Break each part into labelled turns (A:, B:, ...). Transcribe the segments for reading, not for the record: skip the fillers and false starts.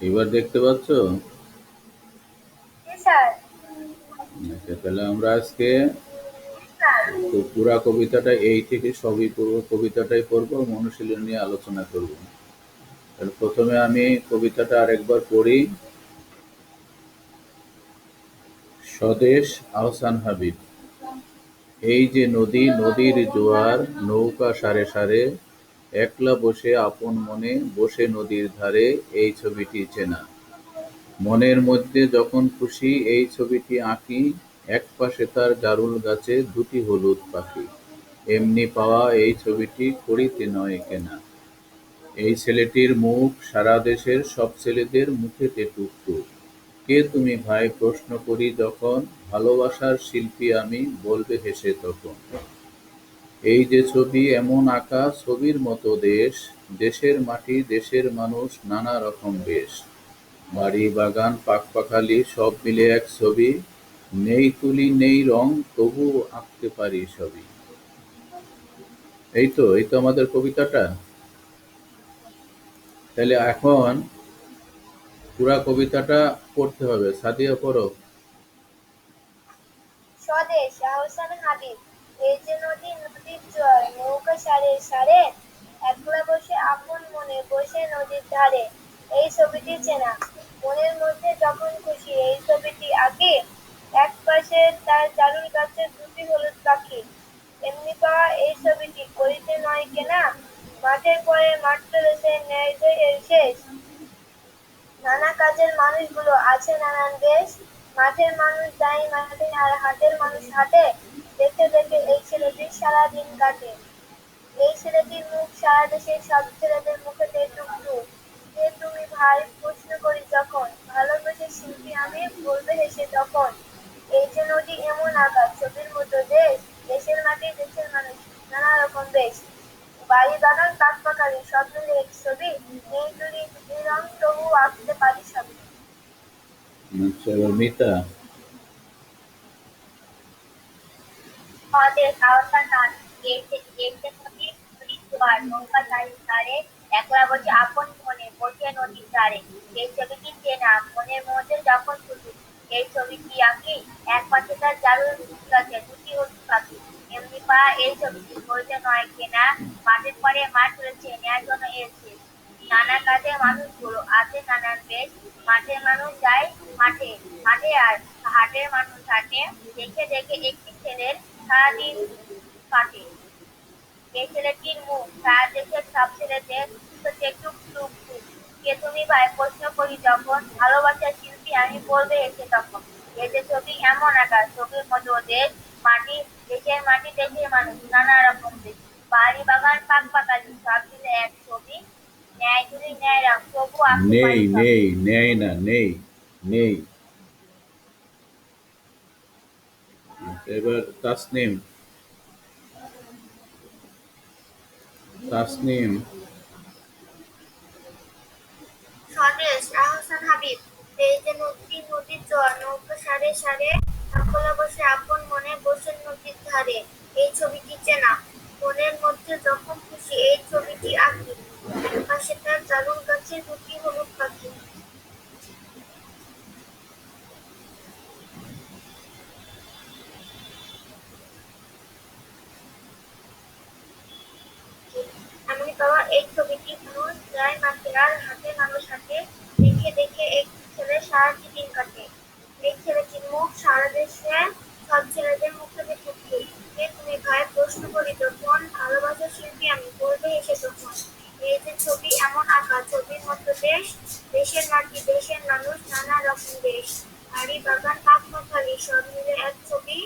A: এবার দেখতে পাচ্ছ?
B: জি স্যার।
A: আচ্ছা, তাহলে আমরা আজকে তো পুরা কবিতাটা এই থেকে সবই পুরো কবিতাটাই পড়বো, অনুশীলন নিয়ে আলোচনা করব। তাহলে প্রথমে আমি কবিতাটা আরেকবার পড়ি। স্বদেশ, আহসান হাবীব। এই যে নদী, নদীর জোয়ার, নৌকা সারে সারে, একলা বসে আপন মনে, বসে নদীর ধারে, এই ছবিটি চেনা। মনের মধ্যে যখন খুশি এই ছবিটি আঁকি, একপাশে তার জারুল গাছে দুটি হলুদ পাখি। এমনি পাওয়া এই ছবিটি করিতে নয় কেনা। এই ছেলেটির মুখ সারা দেশের সব ছেলেদের মুখেতে টুকটুক। কে তুমি ভাই প্রশ্ন করি যখন, ভালোবাসার শিল্পী আমি, বলবে হেসে তখন। এই যে ছবি এমন আঁকা, ছবির মতো দেশ, দেশের মাটি দেশের মানুষ নানা রকম বেশ। বাড়ি বাগান পাখপাখালি সব মিলে এক ছবি, নেই তুলি নেই রং তবুও আঁকতে পারি সবই। এই তো আমাদের কবিতাটা। তাহলে এখন পুরা কবিতাটা পড়তে হবে। সাদিয়া পড়ো।
B: স্বদেশ, আহসান হাবীব। এই যে নদী, নদীর জোয়ার, নৌকা সারে সারে, একলা বসে আপন মনে, বসে নদীর ধারে, এই ছবিটি চেনা। মনের মধ্যে যখন খুশি এই ছবিটি আঁকি, এক পাশে তার জারুল গাছের দুটি হলুদ পাখি। এমনি পাওয়া এই ছবিটি করিতে নয় কেনা। মাঠের পরে মাঠ চলেছে, ন্যায় যে এর শেষ। নানা কাজের মানুষগুলো আছে নানান দেশ। মাঠের মানুষ যায় মাঠে, আর হাটের মানুষ হাটে। দেখে দেখে এই ছেলেটির সারাদিন কাটে। এই ছেলেটির মুখ সারা দেশের সব ছেলেদের মুখেতে টুকটুক। কে তুমি ভাই প্রশ্ন করি যখন, ভালোবেসে শিল্পী আমি, বলবে হেসে তখন। এই যে নদী এমন আকাশ, ছবির মতো দেশ, দেশের মাটি দেশের মানুষ নানা রকম বেশ। বাড়ি বাগান কাঠ পাখালি সব মিলে এক ছবি, নেই তুলি নেই রং তবু আঁকতে পারি সবই।
A: আচ্ছা, এবার মিতা।
B: আমাদের আওতার নাচ, এই যে নদী, নদীর জোয়ার, নৌকা তারি তারে, একলা বসে আপন মনে, বসে নদীর ধারে, এই ছবিটি চেনা। মনের মধ্যে যখন খুশি এই ছবিটি আঁকি, এক পাশে তার জারুল গাছে দুটি হলুদ পাখি। এমনি পা এই ছবিটি বলতে নয় কেনা। মাঠের পরে মাঠ রয়েছে, নেয়ার জন্য এসেছে। নানা কাজে মানুষগুলো আছে নানান বেশ। মাঠের মানুষ যায় মাঠে, মাঠে আর হাটের মানুষ হাটে। দেখে দেখে একটি ছেলের সারাদিন কাটে। এই ছেলেটির মুখ সারা দেশের সব ছেলেদের মুখেতে টুক টুক টুক। কে তুমি ভাই প্রশ্ন করি যখন, ভালোবাসার শিল্পী আমি, বলবে এসে তখন। এই যে ছবি এমন আঁকা, ছবির মতো দেশ, মাটি দেশের মাটি দেশের মানুষ নানা রকম দেশ। বাড়ি বাগান পাক পাকালি সব মিলে এক ছবি, ন্যায় তুলি ন্যায় রং তবু আঁকতে
A: নেই,
B: পারি সবই।
A: নেই, নেই না, নেই, নেই। আচ্ছা, এবার তাসনিম। তাসনিম।
B: স্বদেশ, আহসান হাবীব। এই যে নদী, নদীর জল, নৌকা সারে সারে, একলা বসে আপন মনে, বসে নদীর ধারে, এই ছবিটি চেনা। মনের মধ্যে যখন খুশি এই ছবিটি আঁকি, একপাশে তার জারুল গাছে দুটি হলুদ পাখি। এমনি পাওয়া এই ছবিটি মানুষ যায় মাঠে, আর হাটে মানুষ হাটে। দেখে দেখে এক ছেলে সারাটি দিন কাটে। এই ছেলেটির মুখ সারা দেশে সব ছেলেদের মুখে দেখে ফুল। কে তুমি ভাই প্রশ্ন করি তখন, ভালোবাসার শিল্পী আমি, বলবে এসে তখন। এই যে ছবি এমন আঁকা, ছবির মতো দেশ, দেশের মাটি দেশের মানুষ নানা রকম দেশ। বাড়ি বাগান পাখ পাখালি সব মিলে এক ছবি,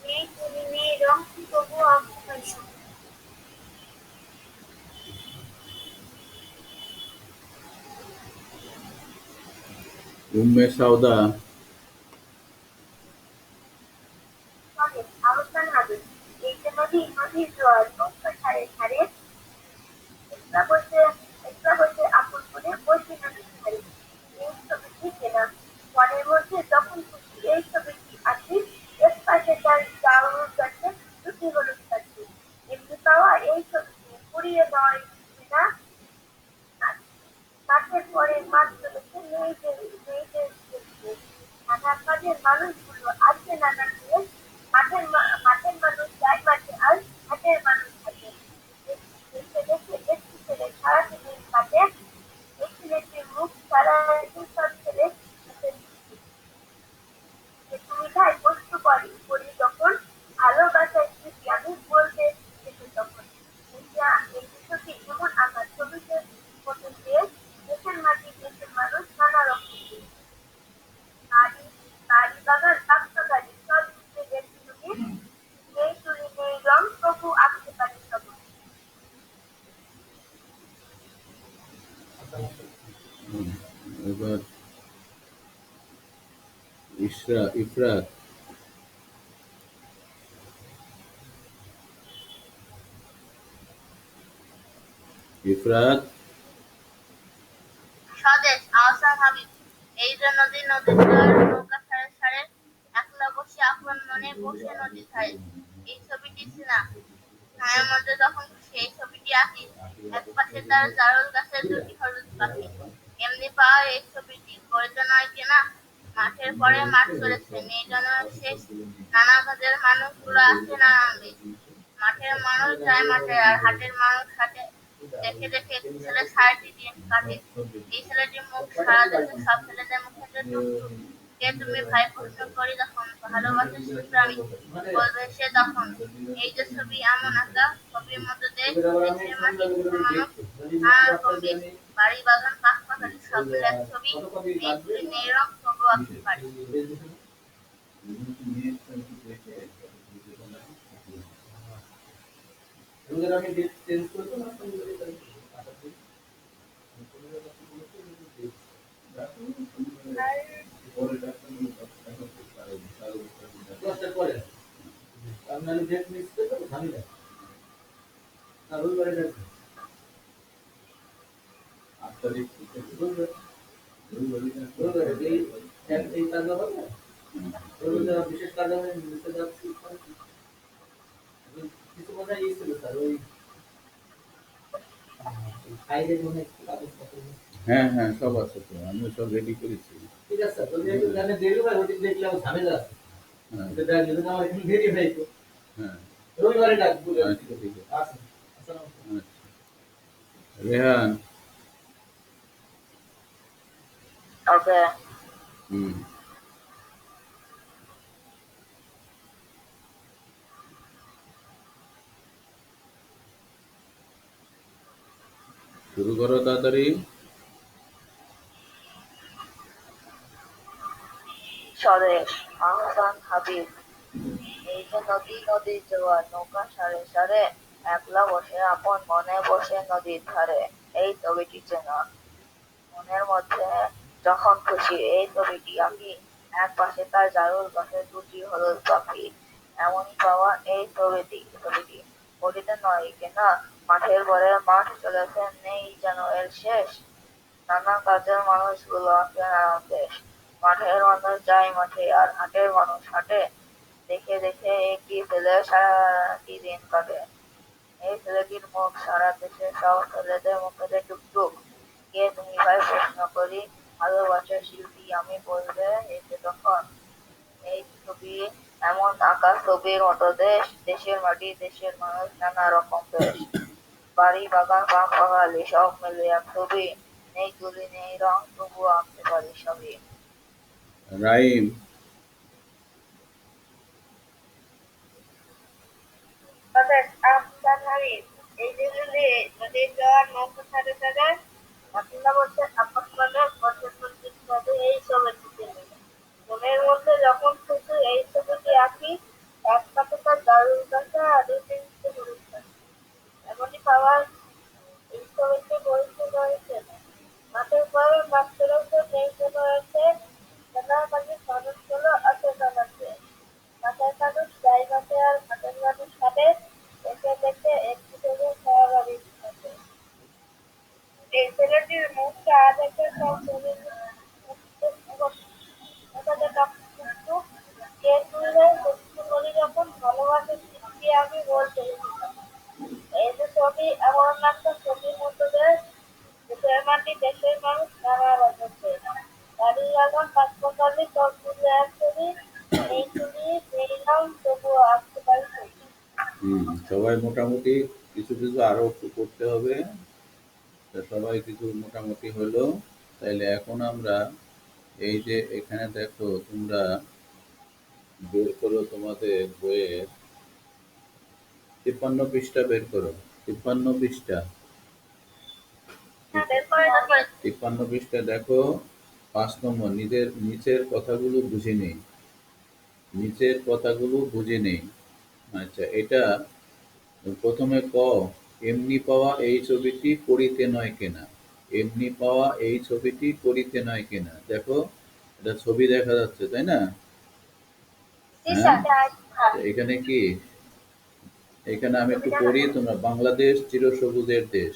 B: নেই তুলি নেই রং তবুও আঁকতে পারি সবই।
A: উম্মে সাউদা।
B: চলে আহসান হাবীব। এই যে নদী, নদীর জোয়ার, নৌকা ধারে ধারে, একলা বসে একলা বসে আপন মনে, বসে নদীর ধারে, এই ছবিটি চেনা। মনের মধ্যে যখন খুশি এই ছবিটি আঁকি, এক পাশে তার জারুল গাছে দুটি হলুদ পাখি। এমনি পাওয়া এই ছবিটি পুড়িয়ে নয় চেনা। মাঠের পরে মাঠ চলেছে, নেই মাঠের মানুষগুলো আসবে নানা দিয়ে, মাঠের মানুষ যায় মাঠে আর হাটের মানুষ হাটে। দেখতে দেখতে একটি ছেলে সারাটি দিন কাটে, এই ছেলেটির মুখ সারাটি সব ছেলে হাতে তুমি ভাই প্রশ্ন করি তখন ভালোবাসায় স্মৃতি আমি বলতে এসে তখন এই দৃশ্যটি এমন আঁকা ছবিতে মতো যে দেশের মাটি দেশের মানুষ নানা রকম বাড়ি বাড়ি বাগান পাঁচটা গাড়ি সব মিশে গেছে তুমি নেই তুলি নেই রং তবু আঁকতে পারি সব
A: হুম, এবার ইফরাত। ইফরাত।
B: স্বদেশ আহসান হাবিব এই যে নদী নদীর জোয়ার নৌকা সাড়ে সাড়ে একলা বসে আপন মনে বসে নদীর ধারে এই ছবিটি সিনা ছায়ার মধ্যে যখন সেই ছবিটি আঁকি এক পাশে তার জারুল গাছের দুটি হলুদ পাখি এমনি পাওয়া এই ছবিটি গড়িতে নয় কেনা মাঠের পরে মাঠ চলেছে নেই যেন শেষ নানা কাজের মানুষগুলো আছে নানান দেশ মাঠের মানুষ যায় মাঠে আর হাটের মানুষ হাটে দেখে দেখে একটি ছেলে সারাটি দিন কাটে এই ছেলেটির মুখ সারা দেশে সব ছেলেদের মুখে যে টুকটুক কে তুমি ভাই প্রশ্ন করি তখন ভালোবাসার সূত্র আমি বলবে সে তখন এই যে ছবি এমন আঁকা ছবির মধ্যে দেশ দেশের মাটি দেশের মানুষ নানা রকম দেশ বাড়ি বাগান পাখ পাখালি সব মিলে এক ছবি নেই তুলি নেই রং তবু আঁকতে পারি
A: হ্যাঁ হ্যাঁ, সব আছে তো, আমি সব রেডি করেছি। হ্যাঁ হ্যাঁ, আচ্ছা ঠিক আছে। আচ্ছা, রেহান।
B: ওকে
A: হুম, শুরু করো তাড়াতাড়ি।
B: স্বদেশ আহসান হাবিব এই যে নদী নদীর জোয়ার নৌকা সাড়ে সাড়ে একলা বসে আপন মনে বসে নদীর ধারে এই ছবিটি চেনা মনের মধ্যে যখন খুশি এই ছবিটি আঁকি এক পাশে তার জারুল গাছের দুটি হলুদ পাখি এমনই পাওয়া এই ছবিটি বলিতে নয় কেনা মাঠের পরে মাঠ চলেছে নেই যেন এর শেষ নানা কাজের মানুষগুলো আছে নানান দেশ মাঠের মানুষ যায় মাঠে আর হাটের মানুষ হাটে দেখে দেখে একটি ছেলে সারাটি দিন কাটে এই ছেলেটির মুখ সারা দেশে সব ছেলেদের মুখে যে টুকটুক কে তুমি ভাই প্রশ্ন করি ভালোবাসার শিল্পী আমি বলবে এসে তখন এই ছবি এমন আঁকা ছবির মতো দেশ দেশের মাটি দেশের মানুষ নানা রকম দেশ বাড়ি বাগান পাখ পাখালি সব মিলে এক ছবি নেই তুলি নেই রং তবু আঁকতে পারি সবই
A: রাইম।
B: স্বদেশ আহসান হাবিব এই যে নদীর জোয়ার নৌকা ছাড়ে ছাড়ে একলা বসে আপন মনে বসে নদীর ধারে এই ছবিটি চেনে মনের মধ্যে যখন খুশি এই ছবিটি আঁকি এক পাশে তার দারুণ কাছে আর দুই তিনটে হলুদ পাখি। এমনই পাওয়ার এই ছবিটি বইতে রয়েছে মাঠের পরে মাঠ চলেছে নেই যেন রয়েছে নানা মাঝের মানুষগুলো আছে নানাতে মাঠের মানুষ যায় মাঠে আর মাঠের মানুষ হাটে দেখে দেখে একটু থেকে সারা বাড়ি থাকে এই ছেলেটির মুখটা দেখে সব গেলাম পাঠ্যক্রমে ততগুলো এক ছবি এইগুলি দেখলাম তবুও আঁকতে পারি ছবি।
A: সবাই মোটামুটি কিছু কিছু আরো একটু করতে হবে। তা সবাই কিছু মোটামুটি হলো। তাইলে এখন আমরা এই যে এখানে দেখো তোমরা বের করো তোমাদের বইয়ের 53 পৃষ্ঠা বের করো। 53 পৃষ্ঠা।
B: হ্যাঁ, বের করে দেবো।
A: 53 পৃষ্ঠা দেখো, 5 নম্বর নিজের নিচের কথাগুলো বুঝে নেই। নিচের কথাগুলো বুঝে নেই। আচ্ছা, এটা প্রথমে ক, এমনি পাওয়া এই ছবিটি করিতে নয় কেনা। এমনি পাওয়া এই ছবিটি করিতে নয় কেনা। দেখো, এটা ছবি দেখা যাচ্ছে, তাই না?
B: জি
A: হ্যাঁ,
B: স্যার।
A: তো এখানে কি, এখানে আমি একটু পড়ি, তোমরা বাংলাদেশ চিরসবুজের দেশ।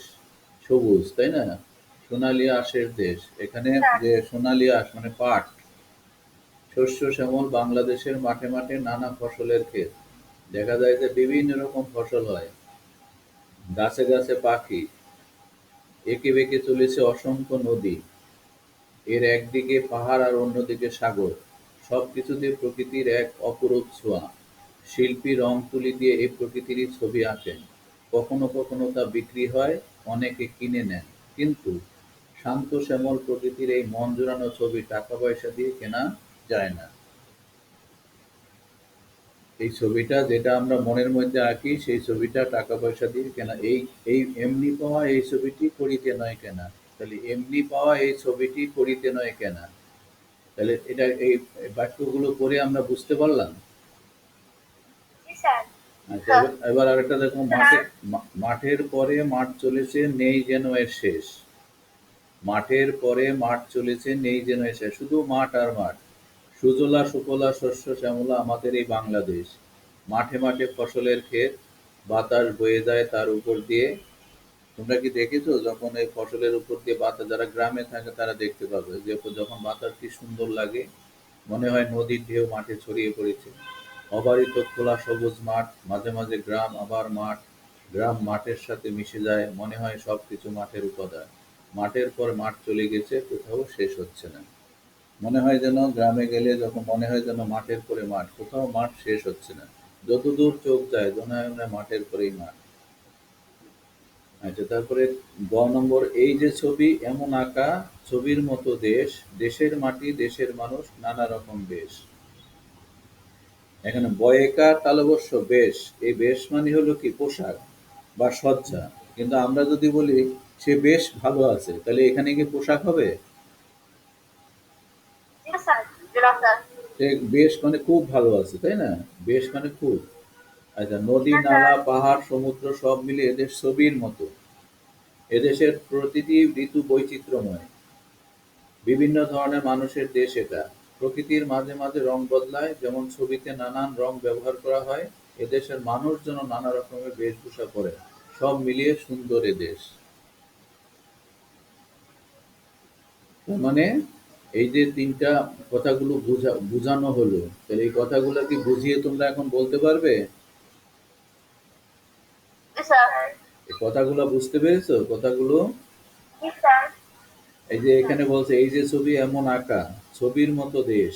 A: সবুজ, তাই না? সোনালী আঁশের দেশ। এখানে যে সোনালী আঁশ মানে পাট, শস্য শ্যামল বাংলাদেশের মাঠে মাঠে নানা ফসলের ক্ষেত। দেখা যায় যে বিভিন্ন রকম ফসল হয়, গাছে গাছে পাখি, এঁকে বেঁকে চলেছে অসংখ্য নদী, এর একদিকে পাহাড় আর অন্যদিকে সাগর। সবকিছুতে প্রকৃতির এক অপরূপ ছোঁয়া। শিল্পী রং তুলি দিয়ে এই প্রকৃতিরই ছবি আঁকেন। কখনো কখনো তা বিক্রি হয়, অনেকে কিনে নেন। কিন্তু শান্ত শ্যামল প্রকৃতির এই মন জোড়ানো ছবি টাকা পয়সা দিয়ে কেনা যায় না। এই ছবিটা যেটা আমরা মনের মধ্যে আঁকি, সেই ছবিটা টাকা পয়সা দিয়ে কেনা। এই এই এমনি পাওয়া এই ছবিটি করিতে নয় কেনা। তাহলে এমনি পাওয়া এই ছবিটি করিতে নয় কেনা, তাহলে এটা এই বাক্যগুলো পড়ে আমরা বুঝতে পারলাম।
B: জি স্যার।
A: আচ্ছা, এবার আরেকটা দেখো, মাঠের পরে মাঠ চলেছে নেই যেন এর শেষ। মাঠের পরে মাঠ চলেছে নেই যেন এর শেষ, শুধু মাঠ আর মাঠ। সুজলা সুফলা শস্য শ্যামলা আমাদের এই বাংলাদেশ। মাঠে মাঠে ফসলের ক্ষেত, বাতাস বয়ে যায় তার উপর দিয়ে। তোমরা কি দেখেছো যখন এই ফসলের উপর দিয়ে বাতাস, যারা গ্রামে থাকে তারা দেখতে পাবে যে যখন বাতাস কি সুন্দর লাগে, মনে হয় নদীর ঢেউ মাঠে ছড়িয়ে পড়েছে। অবারিত খোলা সবুজ মাঠ, মাঝে মাঝে গ্রাম আবার মাঠ, গ্রাম মাঠের সাথে মিশে যায়, মনে হয় সবকিছু মাঠের উপাদান। মাঠের পর মাঠ চলে গেছে, কোথাও শেষ হচ্ছে না। মনে হয় যেন গ্রামে গেলে যখন মনে হয় যেন মাঠের পরে মাঠ, কোথাও মাঠ শেষ হচ্ছে না। যতদূর চোখ যায় মনে হয় না মাঠের পরেই মাঠ। আচ্ছা, তারপরে 2 নম্বর, এই যে ছবি এমন আঁকা, ছবির মতো দেশ, দেশের মাটি দেশের মানুষ নানা রকম বেশ। এখানে বয়েকা তালবস্য বেশ, এই বেশ মানে হলো কি পোশাক বা সজ্জা। কিন্তু আমরা যদি বলি সে বেশ ভালো আছে, তাহলে এখানে কি পোশাক হবে?
B: জি স্যার। জি স্যার।
A: সে বেশ মানে খুব ভালো আছে, তাই না? বেশ মানে খুব। আচ্ছা, নদী
B: হ্যাঁ স্যার।
A: নালা পাহাড় সমুদ্র সব মিলে এদের ছবির মতো। এদেশের প্রতিটি ঋতু বৈচিত্র্যময়, বিভিন্ন ধরনের মানুষের দেশ এটা। প্রকৃতির মাঝে মাঝে রং বদলায়, যেমন ছবিতে নানান রং ব্যবহার করা হয়। এদেশের মানুষ যেন নানা রকমের বেশভূষা পরে, সব মিলিয়ে সুন্দর এদেশ। তার মানে এই যে তিনটা কথাগুলো বুঝানো হলো, তাহলে এই কথাগুলো কি বুঝিয়ে তোমরা এখন বলতে পারবে?
B: জি স্যার।
A: এই কথাগুলো বুঝতে পেরেছো কথাগুলো?
B: জি স্যার।
A: এই যে এখানে বলছে এই যে ছবি এমন আঁকা, ছবির মতো দেশ,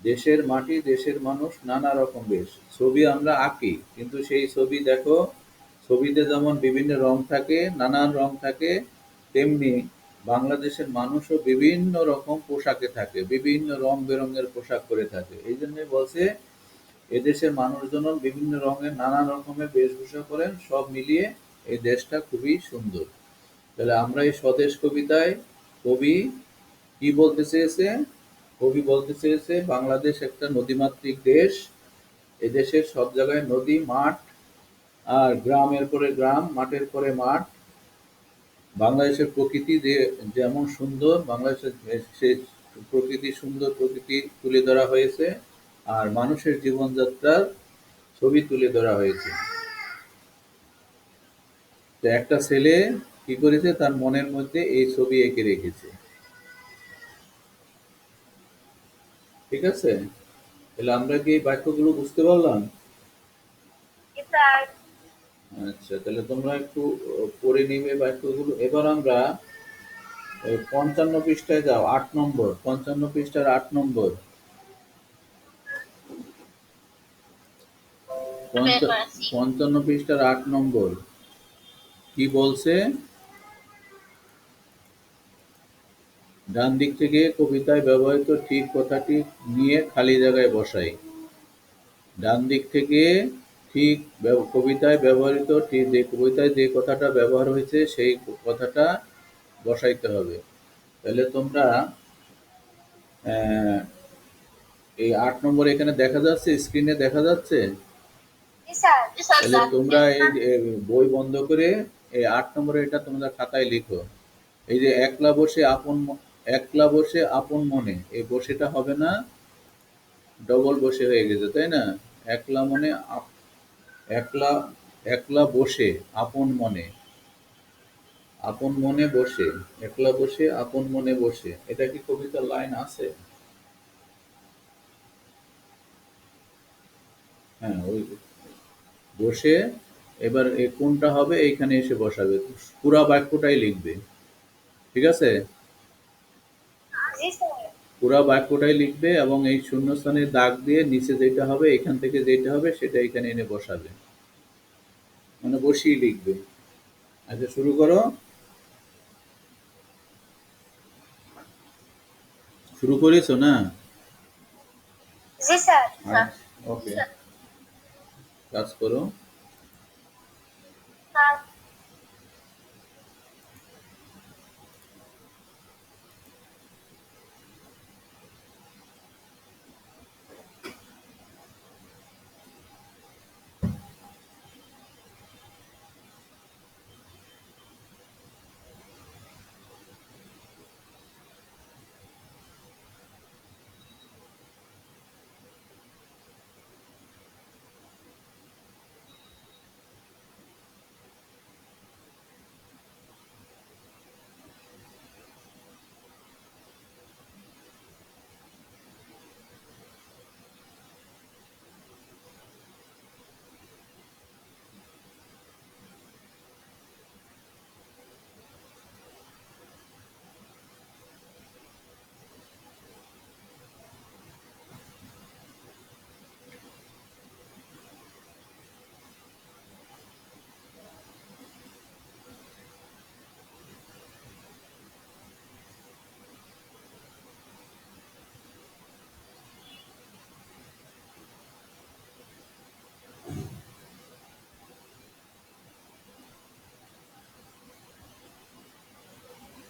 A: দেশের মাটি দেশের মানুষ নানা রকম বেশ। ছবি আমরা আঁকি, কিন্তু সেই ছবি দেখো, ছবিতে যেমন বিভিন্ন রং থাকে, নানান রং থাকে, তেমনি বাংলাদেশের মানুষও বিভিন্ন রকম পোশাকে থাকে, বিভিন্ন রং বেরঙের পোশাক পরে থাকে। এই জন্যই বলছে এদেশের মানুষজন বিভিন্ন রঙের নানান রকমের বেশভূষা করেন, সব মিলিয়ে এই দেশটা খুবই সুন্দর। তাহলে আমরা এই স্বদেশ কবিতায় কবি কি বলতে চেয়েছে? কবি বলতে চেয়েছে বাংলাদেশ একটা নদীমাতৃক দেশ। এদেশের সব জায়গায় নদী, মাঠ আর গ্রামের পরে গ্রাম, মাঠের পরে মাঠ। বাংলাদেশের প্রকৃতি যে যেমন সুন্দর, বাংলাদেশের সেই প্রকৃতি সুন্দর প্রকৃতি তুলে ধরা হয়েছে, আর মানুষের জীবনযাত্রার ছবি তুলে ধরা হয়েছে। তো একটা ছেলে কি করেছে, তার মনের মধ্যে এই ছবি এঁকে রেখেছে। ঠিক আছে? তাহলে আমরা কি এই বাক্যগুলো বুঝতে পারলাম?
B: জি স্যার।
A: আচ্ছা, তাহলে তোমরা একটু পড়ে নিবে বাক্যগুলো। এবার আমরা এই 55 পৃষ্ঠায় যাও, 8 নম্বর, 55 পৃষ্ঠার 8 নম্বর।
B: বের করেছি।
A: 55 পৃষ্ঠার 8 নম্বর কি বলছে? ডান দিক থেকে কবিতায় ব্যবহৃত ঠিক কথাটি নিয়ে খালি জায়গায় বসাই। ডান দিক থেকে ঠিক কবিতায় ব্যবহৃত ঠিক যে কবিতায় যে কথাটা ব্যবহার হয়েছে সেই কথাটা বসাইতে হবে। তাহলে তোমরা আহ, এই 8 নম্বর এখানে দেখা যাচ্ছে, স্ক্রিনে দেখা যাচ্ছে।
B: জি স্যার। জি স্যার।
A: তাহলে তোমরা এই বই বন্ধ করে এই 8 নম্বরে এটা তোমরা খাতায় লিখো। এই যে একলা বসে আপন মনে, এই বসেটা হবে না, ডবল বসে হয়ে গেছে, তাই না? একলা মনে একলা একলা বসে আপন মনে, আপন মনে বসে, একলা বসে আপন মনে বসে, এটা কি কবিতার লাইন আছে? হ্যাঁ, ওই বসে। এবার কোনটা হবে এইখানে এসে বসাবে, পুরা বাক্যটাই লিখবে। ঠিক আছে?
B: জি স্যার।
A: পুরা বাক্যটাই লিখবে এবং এই শূন্যস্থানে দাগ দিয়ে নিচে যেটা হবে, এখান থেকে যেটা হবে সেটা এখানে এনে বসাবে, মানে বসিয়ে লিখবে। আচ্ছা, শুরু করো। শুরু করেছো না?
B: জি স্যার।
A: ওকে, কাজ করো।
B: স্যার।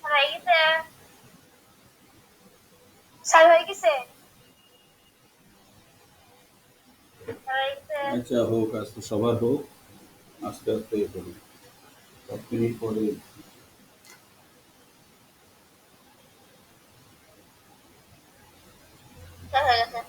B: হয়ে গেছে। স্যার হয়ে গেছে। হয়ে গেছে।
A: আচ্ছা, হোক, আজকে সবার হোক, আস্তে আস্তে এ করো, 1 মিনিট পরে।
B: স্যার হয়ে গেছে।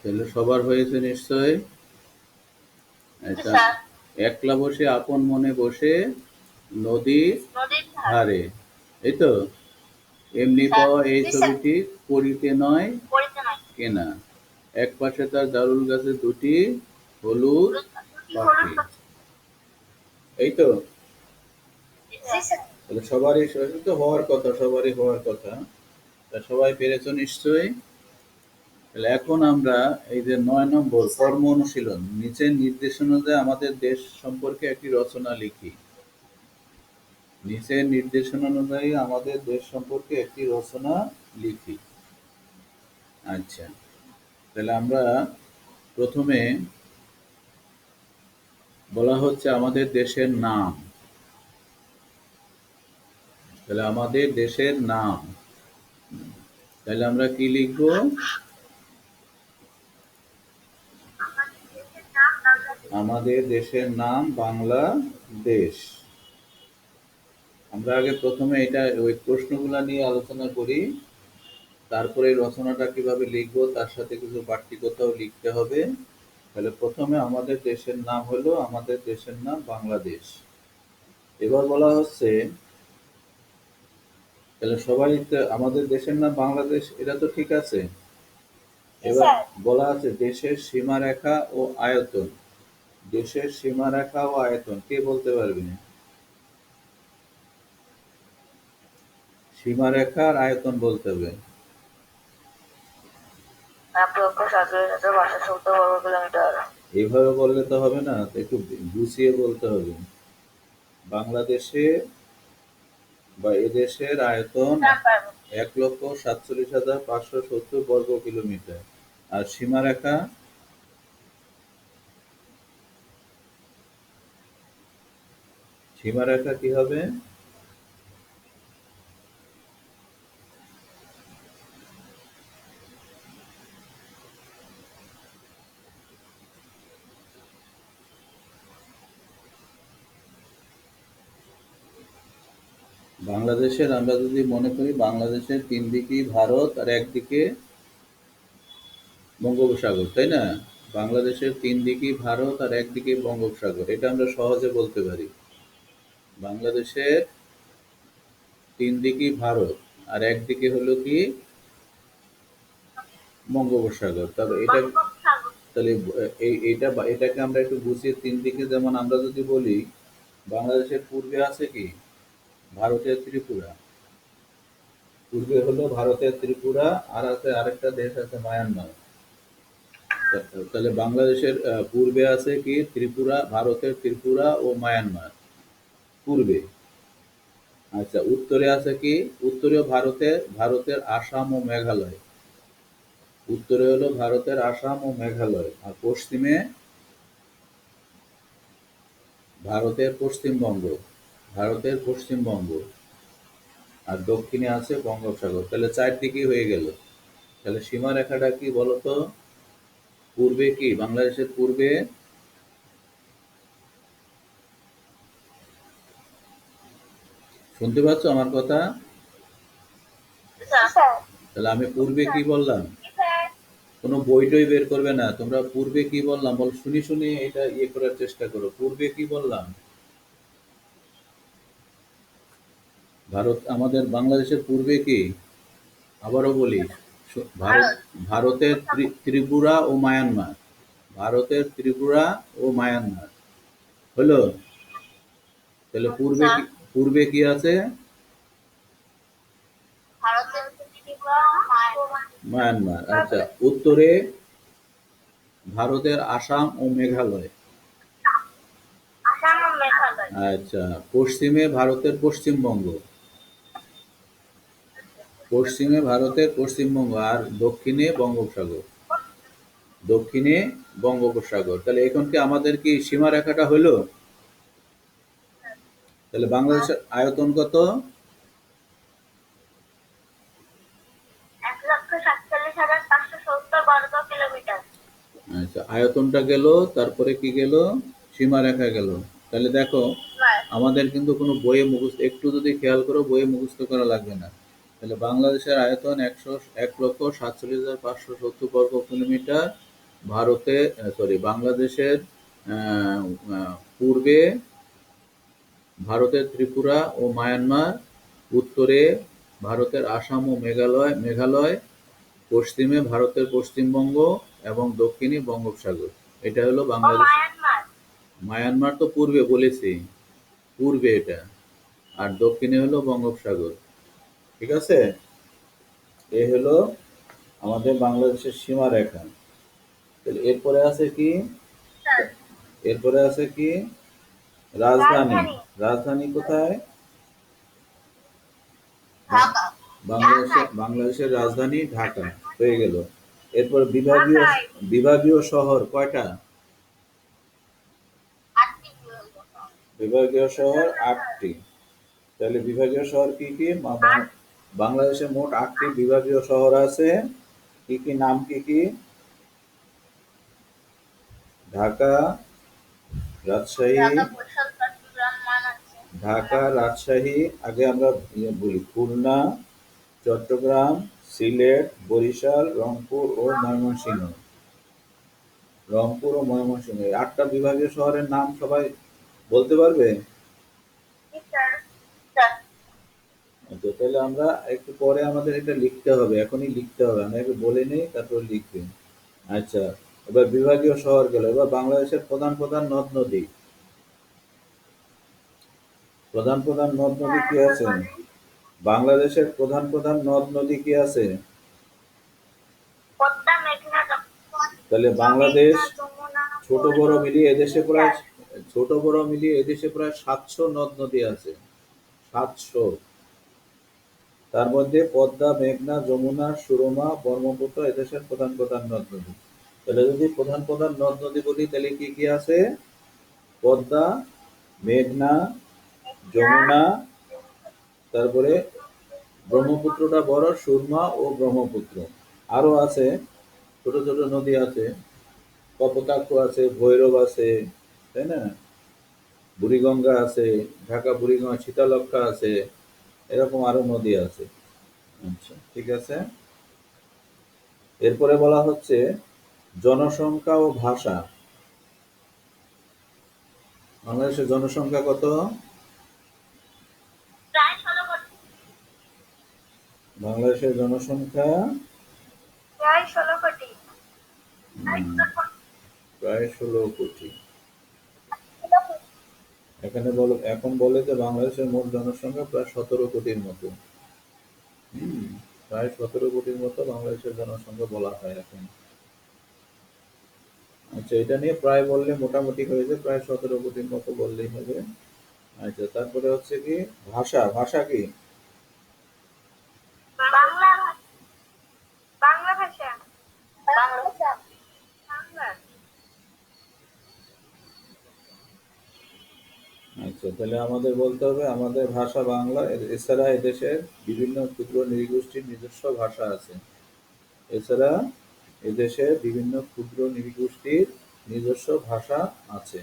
A: তাহলে সবার হয়েছে নিশ্চয়। আচ্ছা,
B: স্যার।
A: একলা বসে আপন মনে বসে নদীর
B: নদীর
A: ধারে, এই তো। এমনি
B: স্যার।
A: পাওয়া এই
B: জি স্যার।
A: ছবিটি করিতে নয়
B: পড়িতে নয়।
A: কেনা, এক পাশে তার জারুল গাছে দুটি হলুদ পাখি, এই তো।
B: জি স্যার।
A: তাহলে সবারই তো হওয়ার কথা, সবারই হওয়ার কথা। তা সবাই পেরেছো নিশ্চয়ই। তাহলে এখন আমরা এই যে 9 নম্বর কর্ম অনুশীলন, নিচের নির্দেশনা অনুযায়ী আমাদের দেশ সম্পর্কে একটি রচনা লিখি। নিচের নির্দেশনা অনুযায়ী আমাদের দেশ সম্পর্কে একটি রচনা লিখি। আচ্ছা, তাহলে আমরা প্রথমে বলা হচ্ছে আমাদের দেশের নাম। তাহলে আমাদের দেশের নাম, তাহলে আমরা কি লিখবো? আমাদের দেশের নাম বাংলাদেশ। আমরা আগে প্রথমে এটা ওই প্রশ্নগুলা নিয়ে আলোচনা করি, তারপরে এই রচনাটা কিভাবে লিখবো তার সাথে কিছু বাড়তি কথাও লিখতে হবে। তাহলে প্রথমে আমাদের দেশের নাম হলো, আমাদের দেশের নাম বাংলাদেশ। এবার বলা হচ্ছে, তাহলে সবাই আমাদের দেশের নাম বাংলাদেশ, এটা তো ঠিক আছে।
B: জি
A: এবার
B: স্যার।
A: বলা আছে দেশের সীমারেখা ও আয়তন। দেশের সীমারেখা ও আয়তন কে বলতে পারবে? সীমারেখা আর আয়তন বলতে হবে।
B: 1,47,570 বর্গ কিলোমিটার।
A: এইভাবে বললে তো হবে না, একটু গুছিয়ে বলতে হবে। বাংলাদেশে বা এদেশের আয়তন 1,47,570 বর্গ কিলোমিটার। আর সীমারেখা, সীমারেখা কি হবে? বাংলাদেশের, আমরা যদি মনে করি বাংলাদেশের তিন দিকেই ভারত আর একদিকে বঙ্গোপসাগর, তাই না? বাংলাদেশের তিন দিকেই ভারত আর একদিকে বঙ্গোপসাগর, এটা আমরা সহজে বলতে পারি। বাংলাদেশের তিন দিকেই ভারত আর একদিকে হলো কি বঙ্গোপসাগর। তবে এটা, তাহলে এটাকে আমরা একটু গুছিয়ে তিন দিকে, যেমন আমরা যদি বলি বাংলাদেশের পূর্বে আছে কি ভারতের ত্রিপুরা, পূর্বে হলো ভারতের ত্রিপুরা, আর আছে আরেকটা দেশ আছে মায়ানমার। তাহলে বাংলাদেশের পূর্বে আছে কি ত্রিপুরা, ভারতের ত্রিপুরা ও মায়ানমার পূর্বে। আচ্ছা, উত্তরে আছে কি, উত্তরে ভারতের আসাম ও মেঘালয়। উত্তরে হলো ভারতের আসাম ও মেঘালয়। আর পশ্চিমে ভারতের পশ্চিমবঙ্গ, ভারতের পশ্চিমবঙ্গ। আর দক্ষিণে আছে বঙ্গোপসাগর। তাহলে চারদিকে হয়ে গেল। তাহলে সীমারেখাটা কি বলতো? পূর্বে কি, বাংলাদেশের পূর্বে, শুনতে পাচ্ছ আমার কথা? তাহলে আমি পূর্বে কি বললাম? কোনো বই টই বের করবে না, তোমরা পূর্বে কি বললাম বল, শুনি শুনি এটা ইয়ে করার চেষ্টা করো। পূর্বে কি বললাম? ভারত, আমাদের বাংলাদেশের পূর্বে কি? আবারও বলি, ভারত, ভারতের ত্রিপুরা ও মায়ানমার। ভারতের ত্রিপুরা ও মায়ানমার হলো। তাহলে পূর্বে কি, পূর্বে কি আছে? মায়ানমার। আচ্ছা, উত্তরে ভারতের আসাম ও মেঘালয়। আচ্ছা, পশ্চিমে ভারতের পশ্চিমবঙ্গ। পশ্চিমে ভারতের পশ্চিমবঙ্গ, আর দক্ষিণে বঙ্গোপসাগর। দক্ষিণে বঙ্গোপসাগর। তাহলে এখন কি আমাদের কি সীমারেখাটা হলো? তাহলে বাংলাদেশের আয়তন কত?
B: 1,47,570 বর্গ কিলোমিটার।
A: আচ্ছা, আয়তনটা গেল, তারপরে কি গেল? সীমারেখা গেল। তাহলে দেখো, আমাদের কিন্তু কোনো বইয়ে মুখস্থ, একটু যদি খেয়াল করো বইয়ে মুখস্থ করা লাগবে না। তাহলে বাংলাদেশের আয়তন 1,47,570 বর্গ কিলোমিটার। ভারতে, সরি, বাংলাদেশের পূর্বে ভারতের ত্রিপুরা ও মায়ানমার, উত্তরে ভারতের আসাম ও মেঘালয়, পশ্চিমে ভারতের পশ্চিমবঙ্গ এবং দক্ষিণে বঙ্গোপসাগর। এটা হলো বাংলাদেশ। মায়ানমার তো পূর্বে বলেছি, পূর্বে এটা। আর দক্ষিণে হলো বঙ্গোপসাগর। ঠিক আছে? এ হলো আমাদের বাংলাদেশের সীমারেখা। তাহলে এরপরে আছে কি? এরপরে আছে কি? রাজধানী। রাজধানী কোথায়? বাংলাদেশের রাজধানী ঢাকা হয়ে গেল। এরপর বিভাগীয়, বিভাগীয় শহর কয়টা? বিভাগীয় শহর 8টি। তাহলে বিভাগীয় শহর কি কি? বাংলাদেশে মোট 8টি বিভাগীয় শহর আছে। কি কি নাম? কি কি? ঢাকা, রাজশাহী, ঢাকা, রাজশাহী, আগে আমরা বলি খুলনা, চট্টগ্রাম, সিলেট, বরিশাল, রংপুর ও ময়মনসিংহ এই ৮টা বিভাগীয় শহরের নাম সবাই বলতে পারবে?
B: জি স্যার।
A: আচ্ছা, তাহলে আমরা একটু পরে আমাদের এটা লিখতে হবে, এখনই লিখতে হবে, আমরা একটু বলে নিই তারপর লিখবে। আচ্ছা, এবার বিভাগীয় শহর গেল, এবার বাংলাদেশের প্রধান প্রধান নদ নদী। প্রধান প্রধান নদ নদী
B: হ্যাঁ
A: কি
B: স্যার
A: আছে?
B: বলেন।
A: বাংলাদেশের প্রধান প্রধান নদ নদী কি আছে?
B: পদ্মা, মেঘনা,
A: তাহলে বাংলাদেশ
B: মেঘনা, যমুনা,
A: ছোট বড় মিলিয়ে
B: জি
A: এদেশে প্রায়
B: স্যার।
A: ছোট বড় মিলিয়ে এদেশে প্রায় ৭০০ নদ নদী আছে। ৭০০। তার মধ্যে পদ্মা, মেঘনা, যমুনা, সুরমা, ব্রহ্মপুত্র এদেশের প্রধান প্রধান নদ নদী। তাহলে যদি প্রধান প্রধান নদ নদী বলি তাহলে কি কি আছে? পদ্মা, মেঘনা,
B: মেঘনা,
A: যমুনা, তারপরে ব্রহ্মপুত্রটা বড়, সুরমা ও ব্রহ্মপুত্র। আরো আছে ছোট ছোট নদী আছে, কপোতাক্ষ আছে, ভৈরব আছে, তাই না? বুড়িগঙ্গা আছে, ঢাকা বুড়িগঙ্গা, শীতলক্ষ্যা আছে, এরকম আরো নদী আছে। আচ্ছা, ঠিক আছে। এরপরে বলা হচ্ছে জনসংখ্যা ও ভাষা। বাংলাদেশের জনসংখ্যা কত?
B: প্রায় 16 কোটি।
A: বাংলাদেশের জনসংখ্যা
B: প্রায় 16 কোটি।
A: প্রায় 16 কোটি। এখন বলে যে বাংলাদেশের মোট জনসংখ্যা প্রায় 17 কোটির মতো। হুম, প্রায় 17 কোটির মতো বাংলাদেশের জনসংখ্যা বলা হয় এখন। আচ্ছা, এটা নিয়ে প্রায় বললে মোটামুটি হয়ে যায়, প্রায় 17 কোটির মতো বললেই হবে। আচ্ছা, তারপরে হচ্ছে কি ভাষা, ভাষা কি?
B: বাংলা ভাষা। বাংলা ভাষা। বাংলা ভাষা। বাংলা।
A: আচ্ছা, তাহলে আমাদের বলতে হবে আমাদের ভাষা বাংলা, এছাড়া এদেশের বিভিন্ন ক্ষুদ্র নৃগোষ্ঠীর নিজস্ব ভাষা আছে। এছাড়া এদেশের বিভিন্ন ক্ষুদ্র নৃগোষ্ঠীর নিজস্ব ভাষা আছে।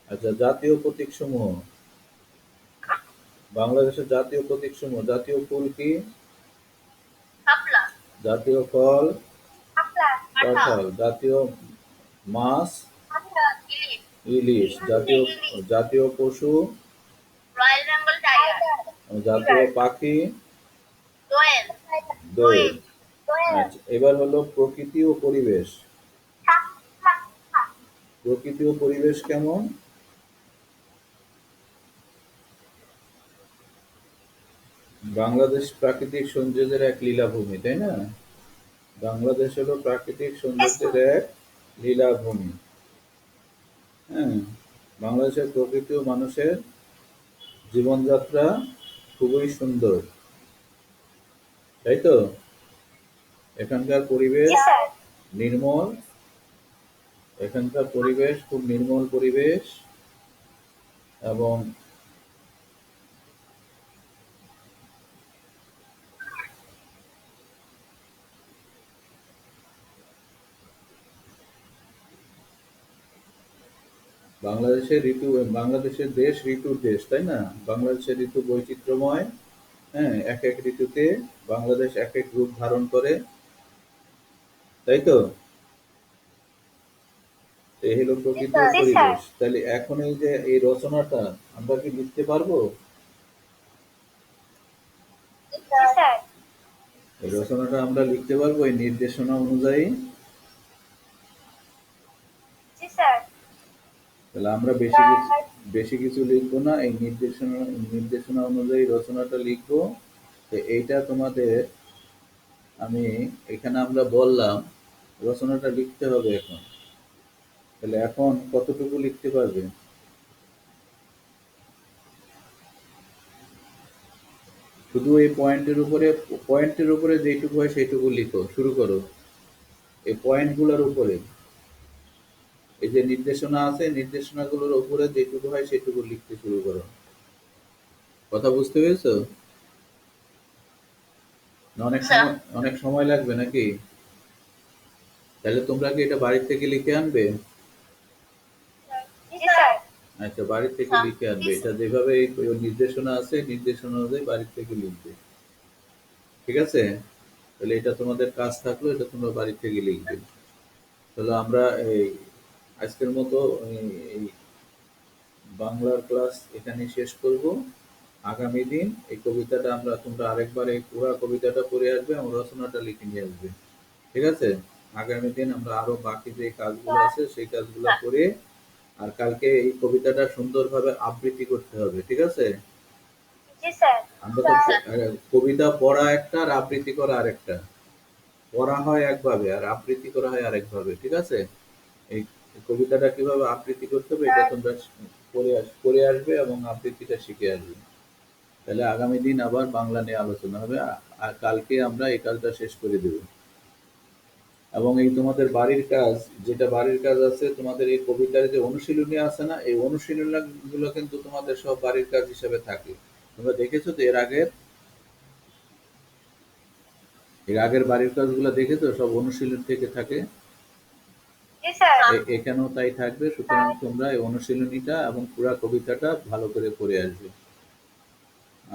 A: আচ্ছা, জাতীয় প্রতীকসমূহ। বাংলাদেশের জাতীয় প্রতীকসমূহ, জাতীয় ফুল কি?
B: শাপলা।
A: জাতীয় ফল?
B: শাপলা। কাঁঠাল।
A: কাঁঠাল। জাতীয় মাছ?
B: কাঁঠাল। ইলিশ।
A: ইলিশ। জাতীয়
B: ইলিশ।
A: জাতীয় পশু?
B: Royal Bengal tiger.
A: জাতীয় পাখি?
B: দোয়েল।
A: দোয়েল। আচ্ছা, এবার হলো প্রকৃতি ও পরিবেশ। প্রকৃতি ও পরিবেশ কেমন? বাংলাদেশ প্রাকৃতিক সৌন্দর্যের এক লীলাভূমি, তাই না? বাংলাদেশ হলো প্রাকৃতিক সৌন্দর্যের এক লীলাভূমি। হ্যাঁ, বাংলাদেশের প্রকৃতি ও মানুষের জীবনযাত্রা খুবই সুন্দর, তাই তো? এখানকার পরিবেশ
B: জি স্যার।
A: নির্মল, এখানকার পরিবেশ খুব নির্মল পরিবেশ, এবং বাংলাদেশের দেশ ঋতুর দেশ, তাই না? বাংলাদেশের ঋতু বৈচিত্র্যময়। হ্যাঁ, এক এক ঋতুতে বাংলাদেশ এক এক রূপ ধারণ করে, তাই তো? এই হলো প্রকৃতি ও
B: জি স্যার।
A: পরিবেশ। তাহলে এখন এই যে এই রচনাটা আমরা কি লিখতে পারবো?
B: জি স্যার।
A: এই রচনাটা আমরা লিখতে পারবো এই নির্দেশনা অনুযায়ী?
B: জি স্যার।
A: তাহলে আমরা বেশি কিছু লিখবো না, এই নির্দেশনা নির্দেশনা অনুযায়ী রচনাটা লিখবো। তো এইটা তোমাদের, আমি এখানে আমরা বললাম রচনাটা লিখতে হবে এখন। তাহলে এখন কতটুকু লিখতে পারবে? শুধু এই পয়েন্টের উপরে যেটুকু হয় সেইটুকু লিখো, শুরু করো। এই পয়েন্টগুলোর উপরে, এই যে নির্দেশনা আছে নির্দেশনাগুলোর উপরে যেটুকু হয় সেটুকু লিখতে শুরু করো। কথা বুঝতে পেরেছো? না অনেক সময় লাগবে নাকি? তাহলে তোমরা কি এটা বাড়ির থেকে লিখে আনবে?
B: জি স্যার।
A: আচ্ছা, বাড়ি থেকে লিখে আনবে, এটা যেভাবে এই নির্দেশনা আছে নির্দেশনা অনুযায়ী বাড়ি থেকে লিখবে। ঠিক আছে? তাহলে এটা তোমাদের কাজ থাকলো, এটা তোমরা বাড়ি থেকে লিখবে। তাহলে আমরা এই আজকের মতো এই বাংলার ক্লাস এখানেই শেষ করব। আগামী দিন এই কবিতাটা তোমরা আরেকবার এই পুরা কবিতাটা পড়ে আসবে এবং রচনাটা লিখে নিয়ে আসবে। ঠিক আছে? আগামী দিন আমরা আরো বাকি যে কাজগুলো আছে সেই কাজগুলো করে, আর কালকে এই কবিতাটা সুন্দরভাবে আবৃত্তি করতে হবে। ঠিক আছে?
B: জি স্যার।
A: আমরা তো কবিতা পড়া একটা আর আবৃত্তি করা আরেকটা। পড়া হয় একভাবে আর আবৃত্তি করা হয় আরেকভাবে। ঠিক আছে? এই কবিতাটা কিভাবে আবৃত্তি করতে হবে এটা তোমরা পড়ে আসবে এবং আবৃত্তিটা শিখে আসবে। তাহলে আগামী দিন আবার বাংলা নিয়ে আলোচনা হবে, আর কালকে আমরা এই কাজটা শেষ করে দেব। এবং এই তোমাদের বাড়ির কাজ, যেটা বাড়ির কাজ আছে, তোমাদের এই কবিতার যে অনুশীলনী আছে না, এই অনুশীলনী গুলো কিন্তু তোমাদের সব বাড়ির কাজ হিসেবে থাকে। তোমরা দেখেছো তো এর আগের বাড়ির কাজগুলো দেখেছো, সব অনুশীলন থেকে থাকে।
B: জি স্যার।
A: এখানেও তাই থাকবে, সুতরাং তোমরা এই অনুশীলনীটা এবং পুরা কবিতাটা ভালো করে পড়ে আসবে।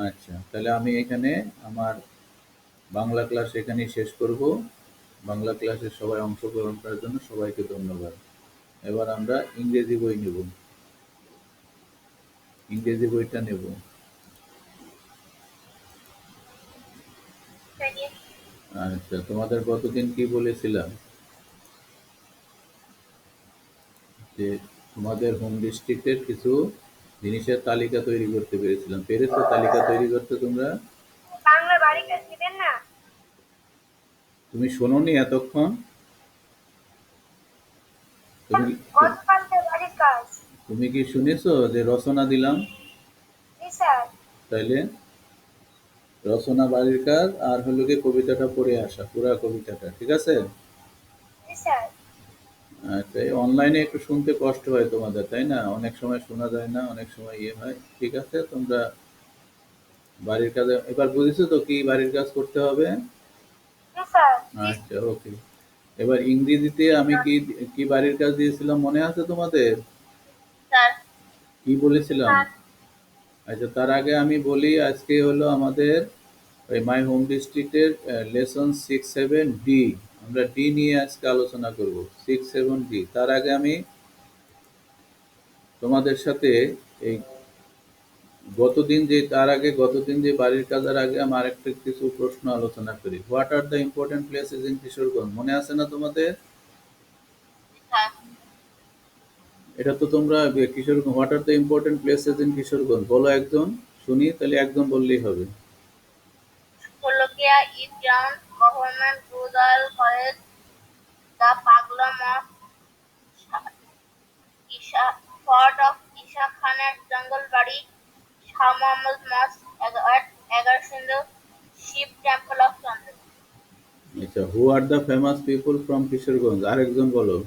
A: আচ্ছা, তাহলে আমি এখানে আমার বাংলা ক্লাস এখানেই শেষ করব। বাংলা ক্লাসে সবাই অংশগ্রহণ করার জন্য সবাইকে ধন্যবাদ। এবার আমরা ইংরেজি বই নেব, ইংরেজি বইটা নেব। আচ্ছা, তোমাদের গতদিন কি বলেছিলাম যে তোমাদের হোম ডিস্ট্রিক্টের কিছু জিনিসের তালিকা তৈরি করতে পেরেছো তালিকা তৈরি করতে তোমরা?
B: বাংলা বাড়ি কাজ দিবেন না?
A: তুমি শোনোনি এতক্ষণ? তুমি
B: গতকালকে বাড়ির কাজ।
A: তুমি কি শুনেছো যে রচনা দিলাম?
B: জি স্যার।
A: তাইলে রচনা বাড়ির কাজ, আর হলো গিয়ে কবিতাটা পড়ে আসা, পুরা কবিতাটা। ঠিক আছে?
B: জি স্যার।
A: আচ্ছা, এই অনলাইনে একটু শুনতে কষ্ট হয় তোমাদের, তাই না? অনেক সময় শোনা যায় না, অনেক সময় ইয়ে হয়। ঠিক আছে, তোমরা বাড়ির কাজে এবার বুঝেছো তো কি বাড়ির কাজ করতে হবে?
B: জি স্যার।
A: আচ্ছা, ওকে। এবার ইংরেজিতে আমি কি কি বাড়ির কাজ দিয়েছিলাম মনে আছে তোমাদের?
B: স্যার।
A: কি বলেছিলাম? আচ্ছা, তার আগে আমি বলি, আজকে হলো আমাদের ওই মাই হোম ডিস্ট্রিক্টের লেসন 6-7 ডি। আমরা ডি নিয়ে আজকে আলোচনা করব, 6-7 ডি। তার আগে আমি তোমাদের সাথে এই গতদিন যে বাড়ির কাজের আগে আমি আরেকটা কিছু প্রশ্ন আলোচনা করি। What are the important places in Kishoreganj, মনে আছে না তোমাদের? এটা তো তোমরা Kishoreganj, what are the important places in Kishoreganj বলো একজন, শুনি। তাহলে একজন বললেই হবে।
B: Columbia East Ground, Government Rural College, the Pagla Mosque, Isha, Fort of Isha Khan at Jangalbari, Shah Muhammad Mosque at Agarsindo, Shiv Temple of Chandra.
A: আচ্ছা, who are the famous people from Kishoreganj, আরেকজন বলো।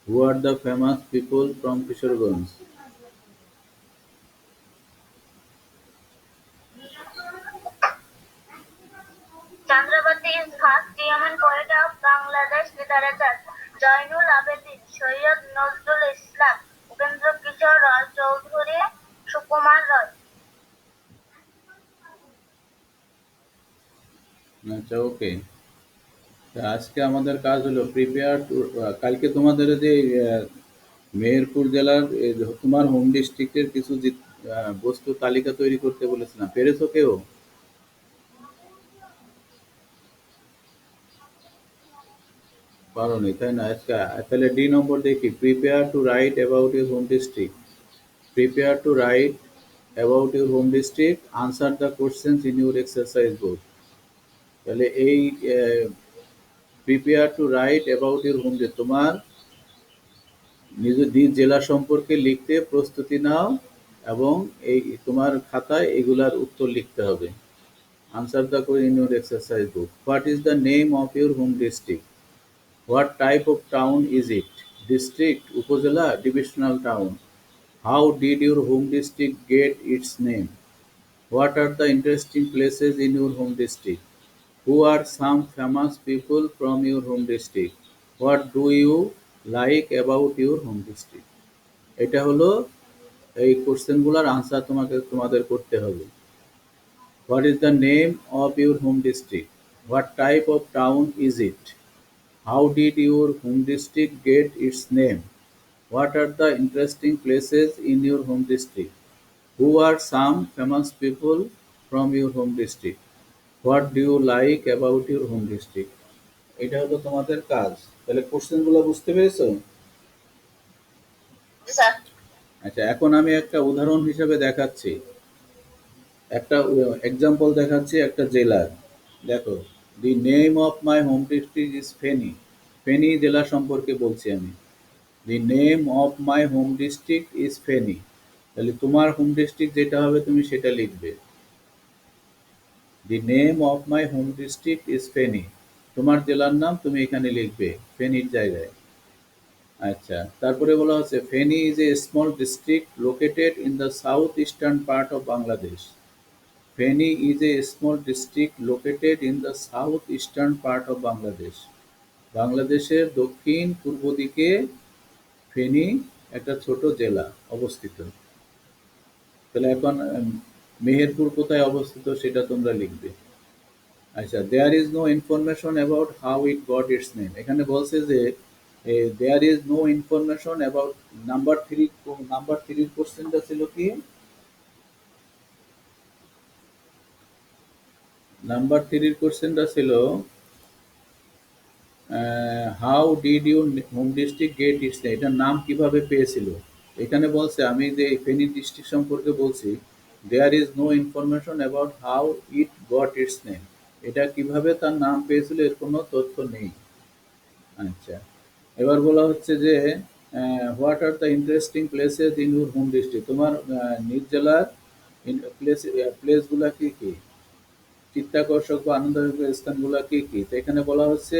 A: Who are the famous people from Kishoreganj?
B: Chandravati is first Yemen poet of Bangladesh literature. Jainul Abedin, Sayyid Nazrul Islam, Upendra Kishore Roy Choudhury, Sukumar Roy.
A: আচ্ছা, ওকে। আজকে আমাদের কাজ হলো prepare to, কালকে তোমাদের যে মেহেরপুর জেলার তোমার হোম ডিস্ট্রিক্টের কিছু বস্তু তালিকা তৈরি করতে বলেছিলাম, পেরেছো কেউ? পারোনি, তাই না? আজকে তাহলে ডি নম্বর দেখি, prepare to right about your home district. Prepare to right about your home district, answer the questions in your exercise বুক। তাহলে এই prepare to right about your home district, তোমার নিজ জেলা সম্পর্কে লিখতে প্রস্তুতি নাও এবং এই তোমার খাতায় এগুলার উত্তর লিখতে হবে। Answer the question in your exercise book. What is the name of your home district? What type of town is it? District, upazila, divisional town? How did your home district get its name? What are the interesting places in your home district? Who are some famous people from your home district? What do you like about your home district? এটা হলো এই কোশ্চেনগুলোর answer তোমাদের করতে হবে। What is the name of your home district? What type of town is it? How did your home district get its name? What are the interesting places in your home district? Who are some famous people from your home district? What do you like about your home district? এটা হলো তোমাদের কাজ। তাহলে কোশ্চেনগুলো বুঝতে পেরেছো?
B: জি sir.
A: আচ্ছা, এখন আমি একটা উদাহরণ হিসেবে দেখাচ্ছি, একটা এক্সাম্পল দেখাচ্ছি একটা জেলার। দেখো, দি name of my home district is Feni. Feni জেলা সম্পর্কে বলছি আমি। দি name of my home district is Feni. তাহলে তোমার হোম ডিস্ট্রিক্ট যেটা হবে তুমি সেটা লিখবে। দি name of my home district is Feni. তোমার জেলার নাম তুমি এখানে লিখবে ফেনীর জায়গায়। আচ্ছা, তারপরে বলা হচ্ছে Feni is a small district located in the south eastern part of Bangladesh. Feni is a small district located in the south eastern part of Bangladesh. বাংলাদেশের দক্ষিণ পূর্ব দিকে ফেনী একটা ছোট জেলা অবস্থিত। তাহলে এখন মেহেরপুর কোথায় অবস্থিত সেটা তোমরা লিখবে। আচ্ছা, there is no information about how it got its name. এখানে বলছে যে there is no information about number 3 কোশ্চেনটা ছিল কি? নাম্বার 3 কোশ্চেনটা ছিল how did your home district get its name, এটার নাম কিভাবে পেয়েছিল। এখানে বলছে আমি যে ফেনী ডিস্ট্রিক্ট সম্পর্কে বলছি, there is no information about how it got its name, এটা কিভাবে তার নাম পেয়েছিল এর কোনো তথ্য নেই। আচ্ছা, এবার বলা হচ্ছে যে what are the interesting places in your home district, তোমার নিজ জেলার প্লেসগুলা কি কি, চিত্তাকর্ষক বা আনন্দদায়ক স্থানগুলা কি কি। তো এখানে বলা হচ্ছে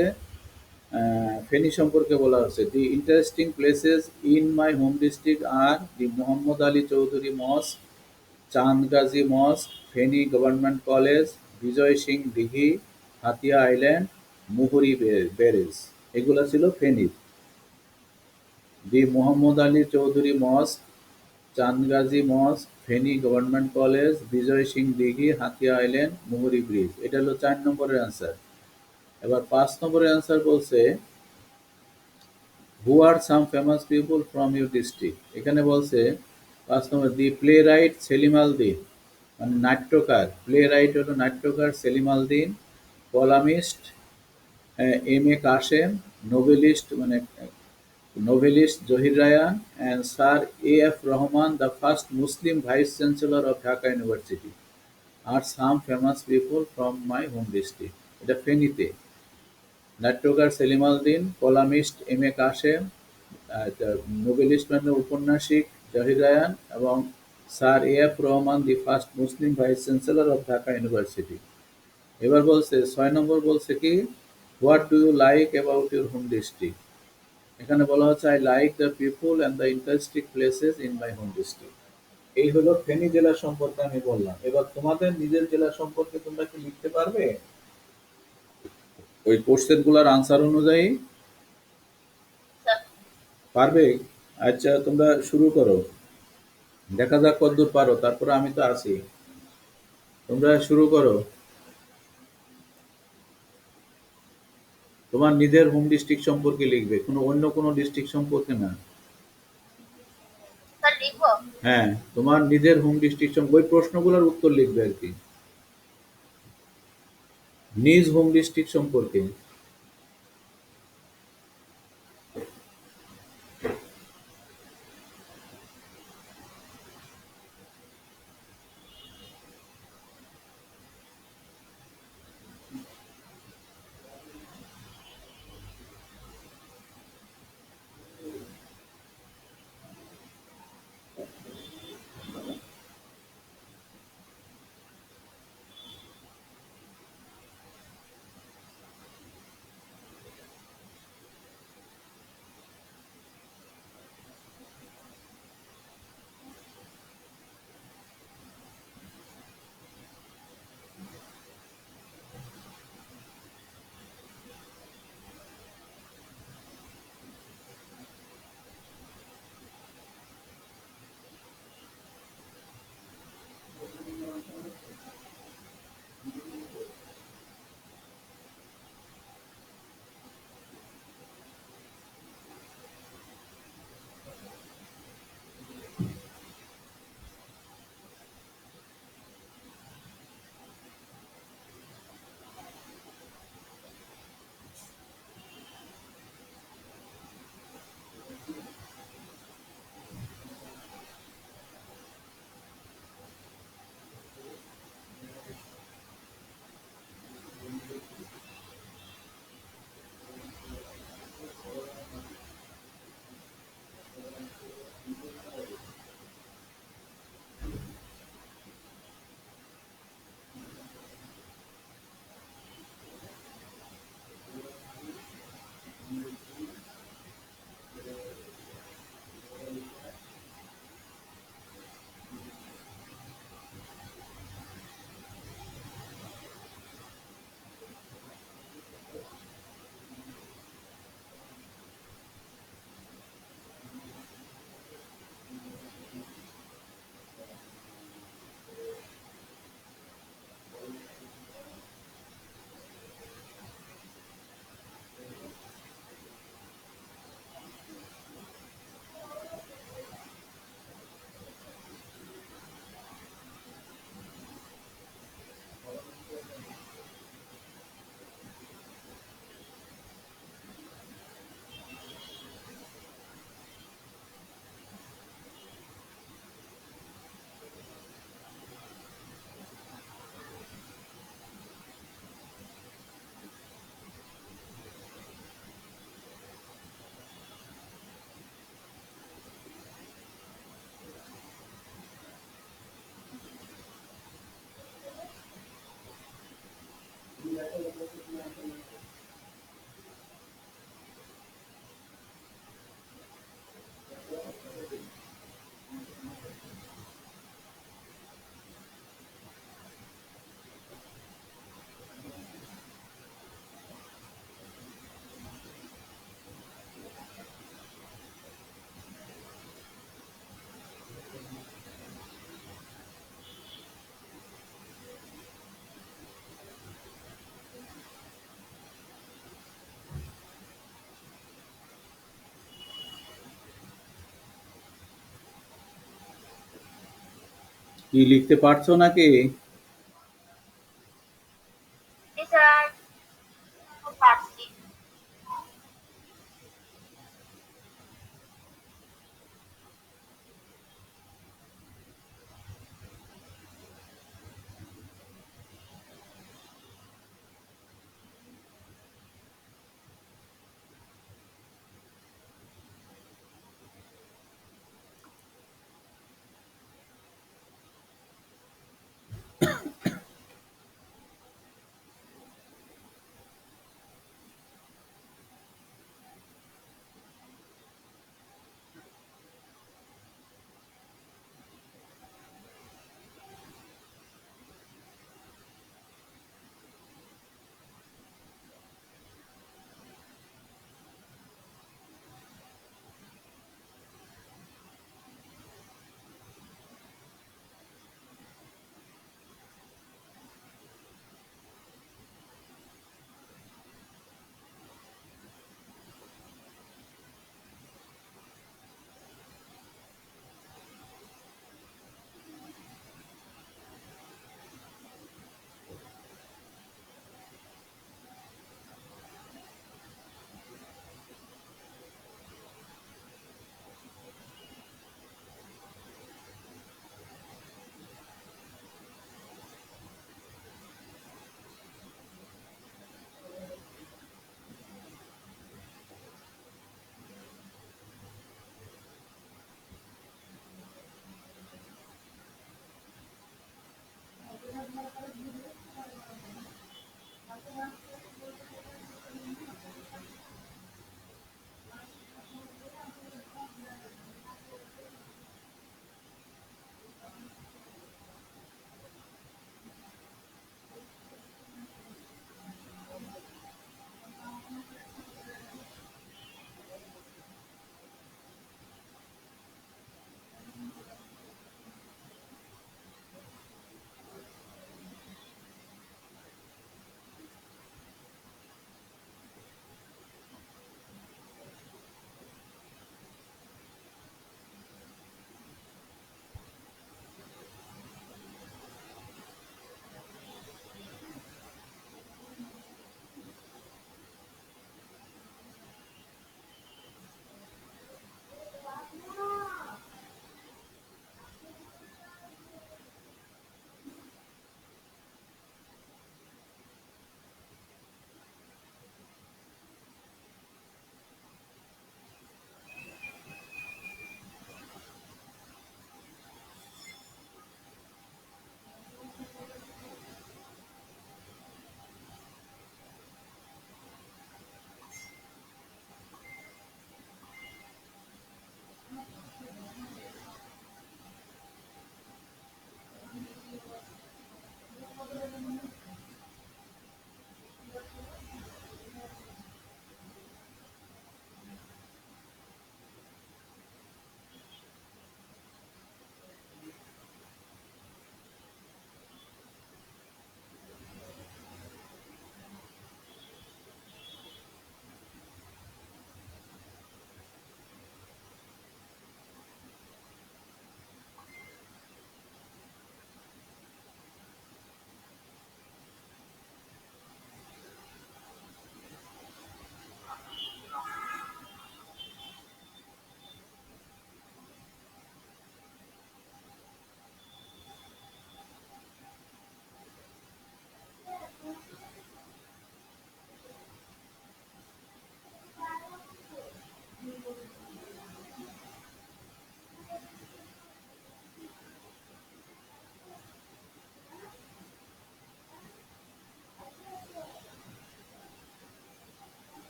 A: ফেনী সম্পর্কে বলা হচ্ছে the interesting places in my home district are the Mohammad Ali Chowdhury mosque, Chandgazi mosque, Feni government college, Bijoy Singh Dighi, Hatiya island, Muhuri barrage. এগুলা ছিল ফেনীর। The Mohammad Ali Chowdhury mosque, Chandgazi mosque, Feni government college, Bijoy Singh Dighi, Hatiya island, Muhuri bridge. এটা হলো 4 নম্বরের অ্যান্সার। এবার 5 নম্বরের অ্যান্সার বলছে who are some famous people from your district. এখানে বলছে 5 নম্বর the playwright Selim Al Din, মানে নাট্যকার, প্লে রাইট হলো নাট্যকার Selim Al Din, columnist M A Kashem, novelist মানে novelist Zohir Rayyan, and Sir A. F. Rahman, the first Muslim Vice Chancellor of Dhaka University, are some famous people from my home district. এটা ফেনীতে। নাট্যকার Selim Al Din, columnist M A Kashem, novelist মানে উপন্যাসিক জহির রায়ান এবং sir A F Rahman, the first Muslim vice chancellor of Dhaka university. এবার বলছে 6 নম্বর বলছে কি what do you like about your home district. এখানে বলা হচ্ছে I like the people and the interesting places in my home district. এই হলো ফেনী জেলা সম্পর্কে আমি বললাম। এবার তোমাদের নিজের জেলা সম্পর্কে তোমরা কি লিখতে পারবে ওই কোশ্চেন গুলার আনসার অনুযায়ী? পারবে? আচ্ছা, তোমরা শুরু করো, দেখা যাক কতদূর পারো, তারপরে আমি তো আছি। তোমরা শুরু করো, তোমার নিজের হোম ডিস্ট্রিক্ট সম্পর্কে লিখবে, অন্য কোনো ডিস্ট্রিক্ট সম্পর্কে না।
B: স্যার লিখবো?
A: হ্যাঁ, তোমার নিজের হোম ডিস্ট্রিক্ট ওই প্রশ্নগুলোর উত্তর লিখবে আর কি, নিজ হোম ডিস্ট্রিক্ট সম্পর্কে। কি লিখতে পারছো নাকি?
B: জি স্যার, খুব পারছি।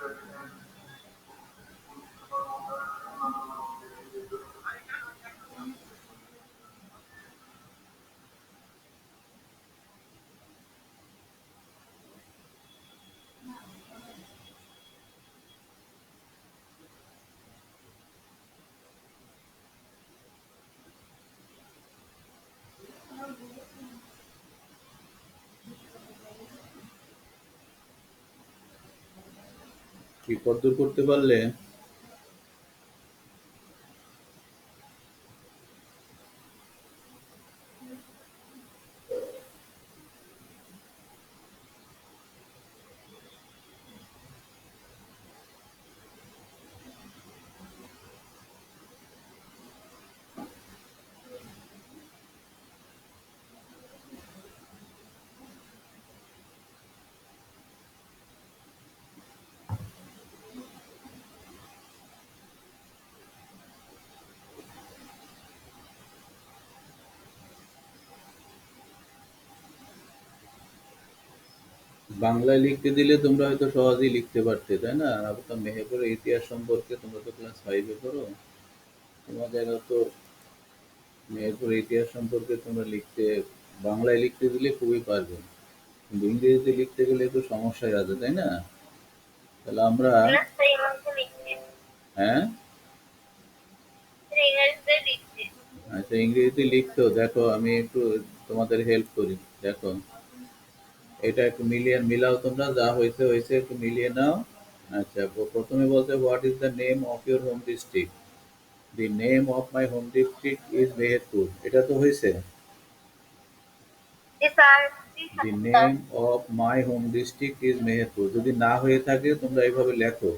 A: কি কদ্দূর করতে পারলে? বাংলায় লিখতে দিলে তোমরা হয়তো সহজেই লিখতে পারতে, তাই না? আর তো মেহেরপুরের ইতিহাস সম্পর্কে তোমরা তো ক্লাস 5-এ পড়ো। তোমাদের তো মেহেরপুরের ইতিহাস সম্পর্কে তোমরা লিখতে, বাংলায় লিখতে দিলে খুবই পারবে। কিন্তু ইংরেজিতে লিখতে গেলে একটু সমস্যায় আছে, তাই না? তাহলে আমরা, হ্যাঁ, আচ্ছা, ইংরেজিতে লিখতেও দেখো, আমি একটু তোমাদের হেল্প করি। দেখো, এটা একটু মিলিয়ে মিলাও, তোমরা যা হয়েছে হয়েছে একটু মিলিয়ে নাও। আচ্ছা, প্রথমে বলতে, what is the name of your home district? The name of my home district is Meherpur. এটা তো হয়েছে। দি name of my home district is Meherpur. যদি না হয়ে থাকে তোমরা এইভাবে লেখো।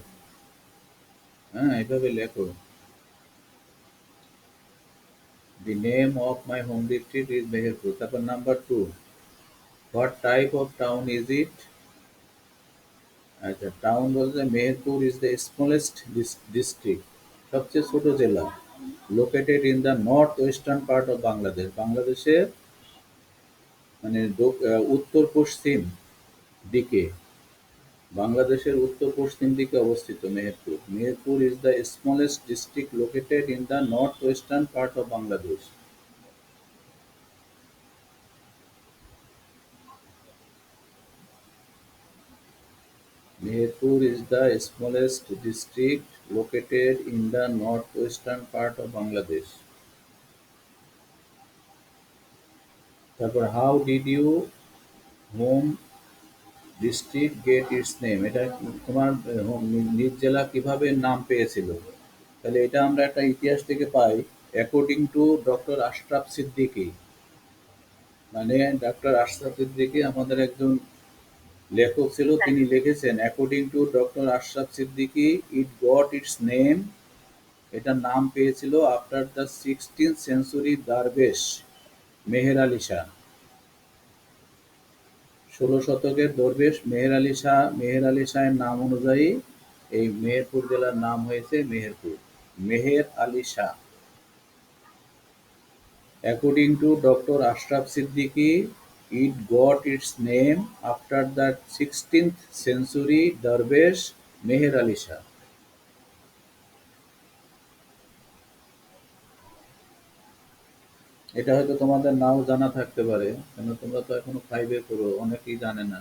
A: হ্যাঁ, এইভাবে লেখো। The name of my home district is Meherpur. তারপর number 2, what type of town is it? আচ্ছা, টাউন বলতে Meherpur is the smallest district, সবচেয়ে ছোট জেলা। Located in the north western part of Bangladesh, বাংলাদেশের মানে উত্তর পশ্চিম দিকে, বাংলাদেশের উত্তর পশ্চিম দিকে অবস্থিত Meherpur. Meherpur is the smallest district located in the north western part of Bangladesh. Meherpur is the smallest district located in the northwestern part of Bangladesh. তারপর, how did you home district get its name? এটা তোমার নিজ জেলা কিভাবে নাম পেয়েছিল? তাহলে এটা আমরা একটা ইতিহাস থেকে পাই। According to doctor Ashraf Siddiqui, মানে ডক্টর আশরাফ সিদ্দিকী আমাদের একজন লেখক ছিল, তিনি লিখেছেন, according to doctor Ashraf Siddiqui, it got its name, এটার নাম পেয়েছিল after the 16th century dervish Meher Ali Shah. 16 শতকের দরবেশ মেহের আলী শাহের নাম অনুযায়ী এই মেহেরপুর জেলার নাম হয়েছে Meherpur. Meher Ali Shah. According to doctor Ashraf Siddiqui, it got its name after the 16th century দরবেশ মেহের আলী শাহ। এটা হয়তো তোমাদের নাও জানা থাকতে পারে, কেন তোমরা তো এখনো 5-এ পড়ো, অনেকেই জানে না।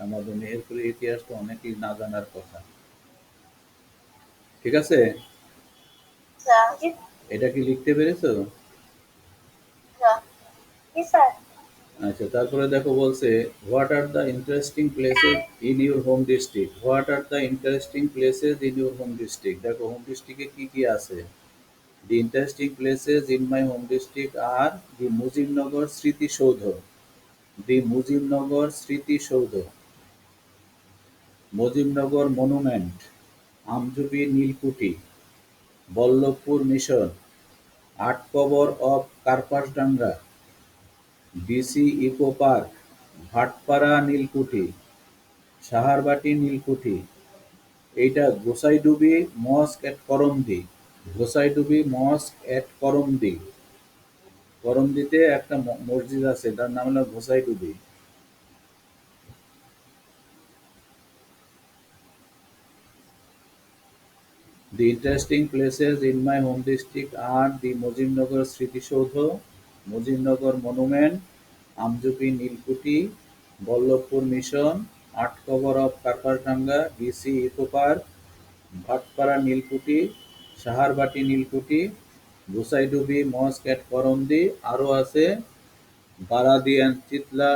A: আমাদের মেহেরপুরের ইতিহাস তো অনেকেই না জানার কথা। ঠিক আছে, এটা কি লিখতে পেরেছো? আচ্ছা, তারপরে দেখো বলছে, what are the interesting places in your home district? What are the interesting places in your home district? দেখো, হোম ডিস্ট্রিক্টে কি কি আছে। The interesting places in my home district are the Mujibnagar Smritisoudha, the Mujibnagar Smritisoudha, Mujibnagar monument, Amjhupi Nilkuthi, Ballavpur mission, Atkabar of Karpasdanga, DC eco park, Bhatpara Nilkuthi, Saharbati Nilkuthi. এইটা Gosaidubi mosque এট করমদি, গোসাইডুবি mosque এট করমদি। করমদিতে একটা মসজিদ আছে, তার নাম হলো গোসাইডুবি। The interesting places in my home district are the Mojimnagar Smritisoudha, Mojimnagar monument, Amjhupi Nilkuthi, Ballavpur mission, Atkabar of Karpasdanga, DC eco park, Bhatpara Nilkuthi, Saharbati Nilkuthi, Gosaidubi mosque at Karandi, আরও আছে Baradi and Chitla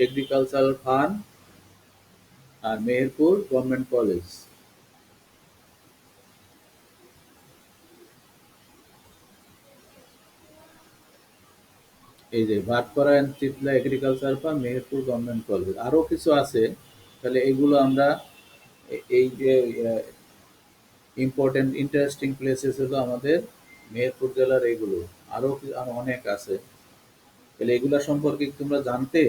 A: agricultural farm আর মেহেরপুর গভর্নমেন্ট কলেজ। এই যে Bhatpara and Chitla agriculture farm, Meherpur government college, আরও কিছু আছে। তাহলে এগুলো আমরা এই যে ইম্পর্টেন্ট ইন্টারেস্টিং প্লেসেস হলো আমাদের মেহেরপুর জেলার এগুলো, আরও অনেক আছে। তাহলে এগুলা সম্পর্কে কি তোমরা জানতে?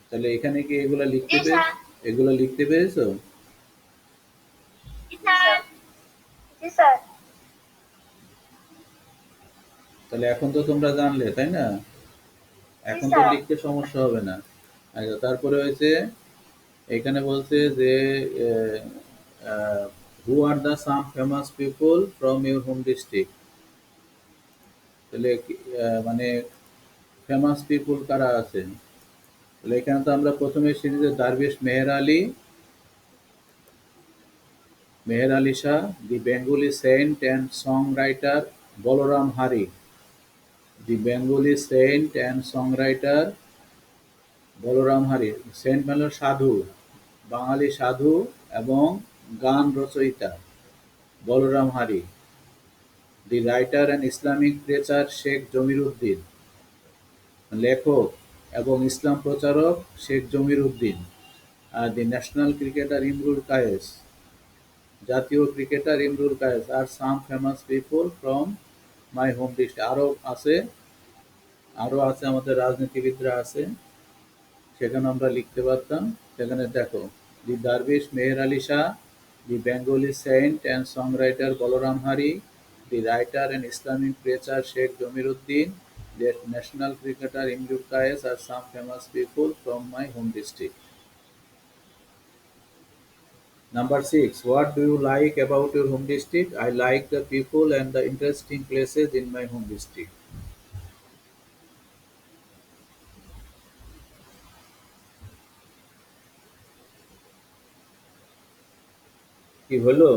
A: তাহলে এখানে কি এগুলা লিখতে পেরেছো?
B: জি স্যার।
A: তাহলে এখন তো তোমরা জানলে, তাই না? এখন তো লিখতে সমস্যা হবে না। আচ্ছা, তারপরে হয়েছে এখানে বলছে যে who are the some famous people from your home district. তাহলে মানে ফেমাস পিপল কারা আছে? তাহলে এখানে তো আমরা প্রথমে সিরিজে dervish Meher Ali Shah, the Bengali saint and song writer Balaram Hari, the Bengali saint and song writer Balaram Hari. Saint মানে সাধু, বাঙালি সাধু এবং গান রচয়িতা Balaram Hari. The writer and Islamic preacher Sheikh Jamir Uddin, লেখক এবং ইসলাম প্রচারক শেখ জমির উদ্দিন। আর the national cricketer Imrul Kayes, জাতীয় ক্রিকেটার ইমরুল কায়েস। আর some famous people from my home district, আরও আছে আমাদের রাজনীতিবিদরা আছে, সেখানে আমরা লিখতে পারতাম। সেখানে দেখো, the dervish Meher Ali Shah, the Bengali saint and song writer Balaram Hari, the writer and Islamic preacher Sheikh Jamir Uddin, the national cricketer Imrul Kayes are some famous people from my home district. Number 6. What do you like about your home district? I like the people and the interesting places in my home district. কি হলো?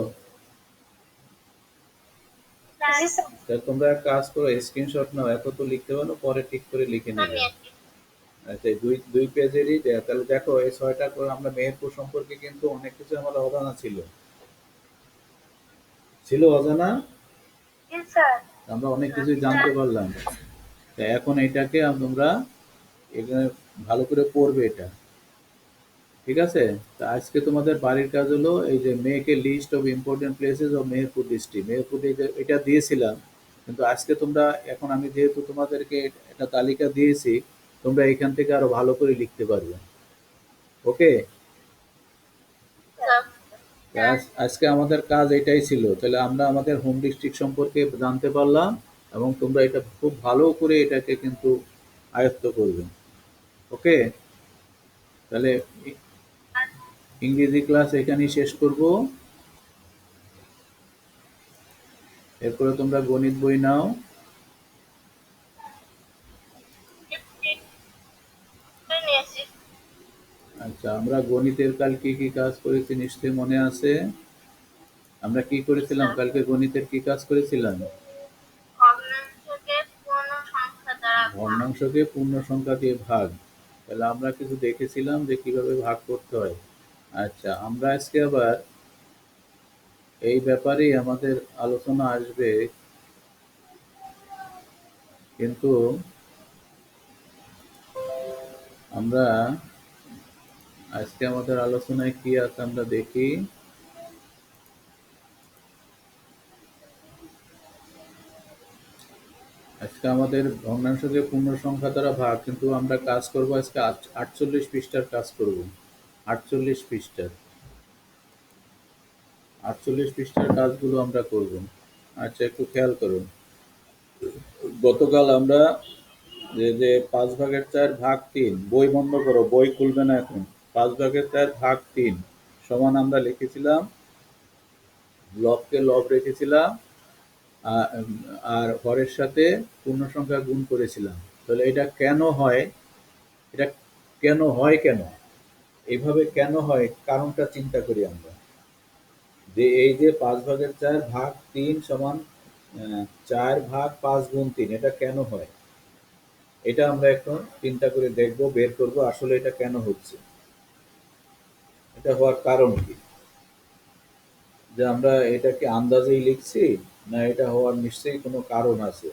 A: তোমরা এক কাজ করো, screenshot নাও, এত তো লিখতে পারো, পরে ঠিক করে লিখে নেবে। আচ্ছা, দুই পেজেরই তাহলে দেখো, এই 6টা করে আমরা মেহেরপুর সম্পর্কে কিন্তু অনেক কিছু আমাদের অজানা ছিল অজানা, আমরা অনেক কিছুই জানতে পারলাম। এখন এটাকে তোমরা এখানে ভালো করে পড়বে এটা, ঠিক আছে? তা আজকে তোমাদের বাড়ির কাজ হলো এই যে make a list of important places of Meherpur district. Meherpur এটা দিয়েছিলাম, কিন্তু আজকে তোমরা, এখন আমি যেহেতু তোমাদেরকে একটা তালিকা দিয়েছি, তোমরা এখান থেকে আরো ভালো করে লিখতে পারবে। ওকে, আজকে আমাদের কাজ এটাই ছিল। তাহলে আমরা আমাদের হোম ডিস্ট্রিক্ট সম্পর্কে জানতে পারলাম, এবং তোমরা এটা খুব ভালো করে এটাকে কিন্তু আয়ত্ত করবে। ওকে, তাহলে ইংরেজি ক্লাস এখানেই শেষ করব। এরপরে তোমরা গণিত বই নাও। আচ্ছা, আমরা গণিতের কাল কি কি কাজ করেছি নিশ্চয়ই মনে আছে? আমরা কি করেছিলাম কালকে? গণিতের কি কাজ করেছিলাম? ভগ্নাংশকে পূর্ণ সংখ্যা দিয়ে ভাগ। তাহলে আমরা কিছু দেখেছিলাম যে কিভাবে ভাগ করতে হয়। আচ্ছা, আমরা আজকে আবার এই ব্যাপারেই আমাদের আলোচনা আসবে, কিন্তু আমরা আজকে আমাদের আলোচনায় কি আছে আমরা দেখি। আজকে আমাদের ভগ্নাংশকে পূর্ণ সংখ্যা দ্বারা ভাগ, কিন্তু আমরা কাজ করব আজকে 48 পৃষ্ঠার কাজ করব। 48 পৃষ্ঠার 48 পৃষ্ঠার কাজগুলো আমরা করব। আচ্ছা, একটু খেয়াল করুন। গতকাল আমরা যে 5/4 ভাগ 3, বই বন্ধ করো, বই খুলবে না এখন। 5/4 ভাগ 3, সমান আমরা লিখেছিলাম, লবকে লব রেখেছিলাম, আর হরের সাথে পূর্ণ সংখ্যা গুণ করেছিলাম। তাহলে এটা কেন হয়, এটা কেন হয়, কেন এইভাবে কেন হয়, কারণটা চিন্তা করি আমরা। যে এই যে 5/4 ভাগ 3 সমান 4/5 গুণ 3, এটা কেন হয়, এটা আমরা একটু চিন্তা করে দেখব, বের করব আসলে এটা কেন হচ্ছে, এটা হওয়ার কারণ কি। যে আমরা এটা কি আন্দাজেই লিখছি, না এটা হওয়ার নিশ্চয়ই কোনো কারণ আছে।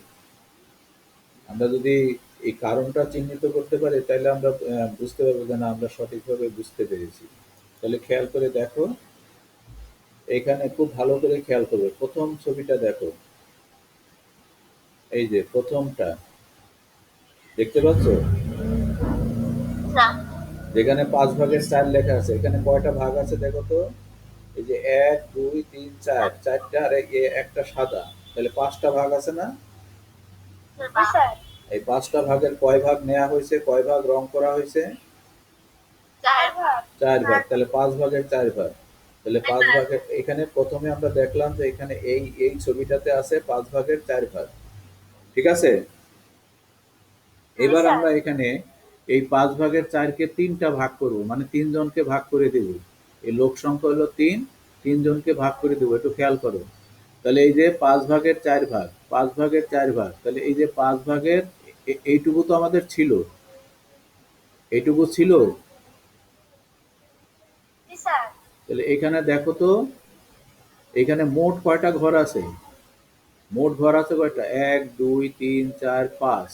A: আমরা যদি এই কারণটা চিহ্নিত করতে পারি তাহলে আমরা বুঝতে পারবো যে না আমরা সঠিকভাবে বুঝতে পেরেছি। তাহলে খেয়াল করে দেখো, এখানে খুব ভালো করে খেয়াল করবে, প্রথম ছবিটা দেখো, এই যে প্রথমটা দেখতে পাচ্ছ,
B: না।
A: যেখানে 5/4 লেখা আছে, এখানে কয়টা ভাগ আছে দেখো তো। এই যে 1 2 3 4, চারটা, আর একটা সাদা, তাহলে 5টা ভাগ আছে না।
B: জি স্যার।
A: এই 5টা ভাগের কয় ভাগ নেওয়া হয়েছে, কয় ভাগ রং করা হয়েছে,
B: 4 ভাগ।
A: 4 ভাগ। তাহলে 5/4 ভাগ। তাহলে 5 ভাগের, এখানে প্রথমে আমরা দেখলাম যে এখানে এই এই ছবিটাতে আছে 5/4 ভাগ, ঠিক আছে। এবার আমরা এখানে এই 5/4-কে 3টা ভাগ করব, মানে 3 জনকে ভাগ করে দেব। এই লোক সংখ্যা হলো 3, 3 জনকে ভাগ করে দেবো, একটু খেয়াল করো। তাহলে এই যে 5/4 ভাগ, 5/4 ভাগ, তাহলে এই যে 5 ভাগের এইটুকু তো আমাদের ছিল, এইটুকু ছিল।
B: জি স্যার।
A: তাহলে এখানে দেখো তো, এখানে মোট কয়টা ঘর আছে, মোট ঘর আছে কয়টা, 1 2 3 4 5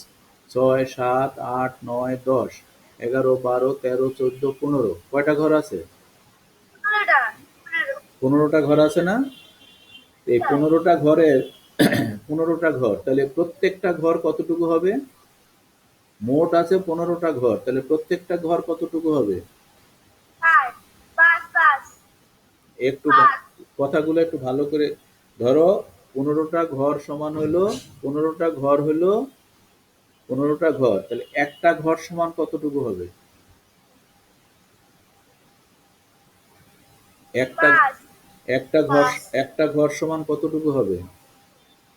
A: 6 7 8 9 10 11 12 13 14 15, কয়টা ঘর আছে,
B: 15টা।
A: 15টা ঘর আছে না। এই 15টা ঘরের 15টা ঘর, তাহলে প্রত্যেকটা ঘর কতটুকু হবে, মোট আছে 15টা ঘর, তাহলে প্রত্যেকটা ঘর কতটুকু হবে,
B: 5 5 5।
A: একটু কথাগুলো একটু ভালো করে ধরো। 15টা ঘর সমান হলো, 15টা ঘর হলো 15টা ঘর, তাহলে একটা ঘর সমান কতটুকু হবে, একটা
B: 5
A: একটা ঘর,
B: 5
A: একটা ঘর সমান কতটুকু হবে,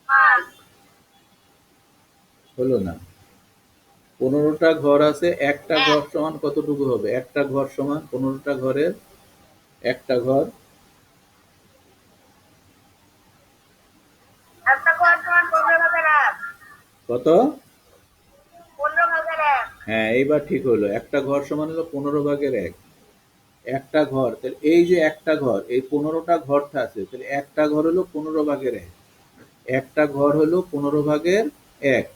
B: 5।
A: হলো না। 15টা ঘর আছে, একটা ঘর সমান কতটুকু হবে, একটা ঘর সমান 15টা ঘরের একটা ঘর,
B: একটা ঘর সমান 15/1।
A: কত,
B: 15/1।
A: হ্যাঁ এইবার ঠিক হলো, একটা ঘর সমান হলো 15/1। একটা ঘর, তাহলে এই যে একটা ঘর, এই 15টা ঘরটা আছে, তাহলে একটা ঘর হলো 15/1, একটা ঘর হলো 15/1,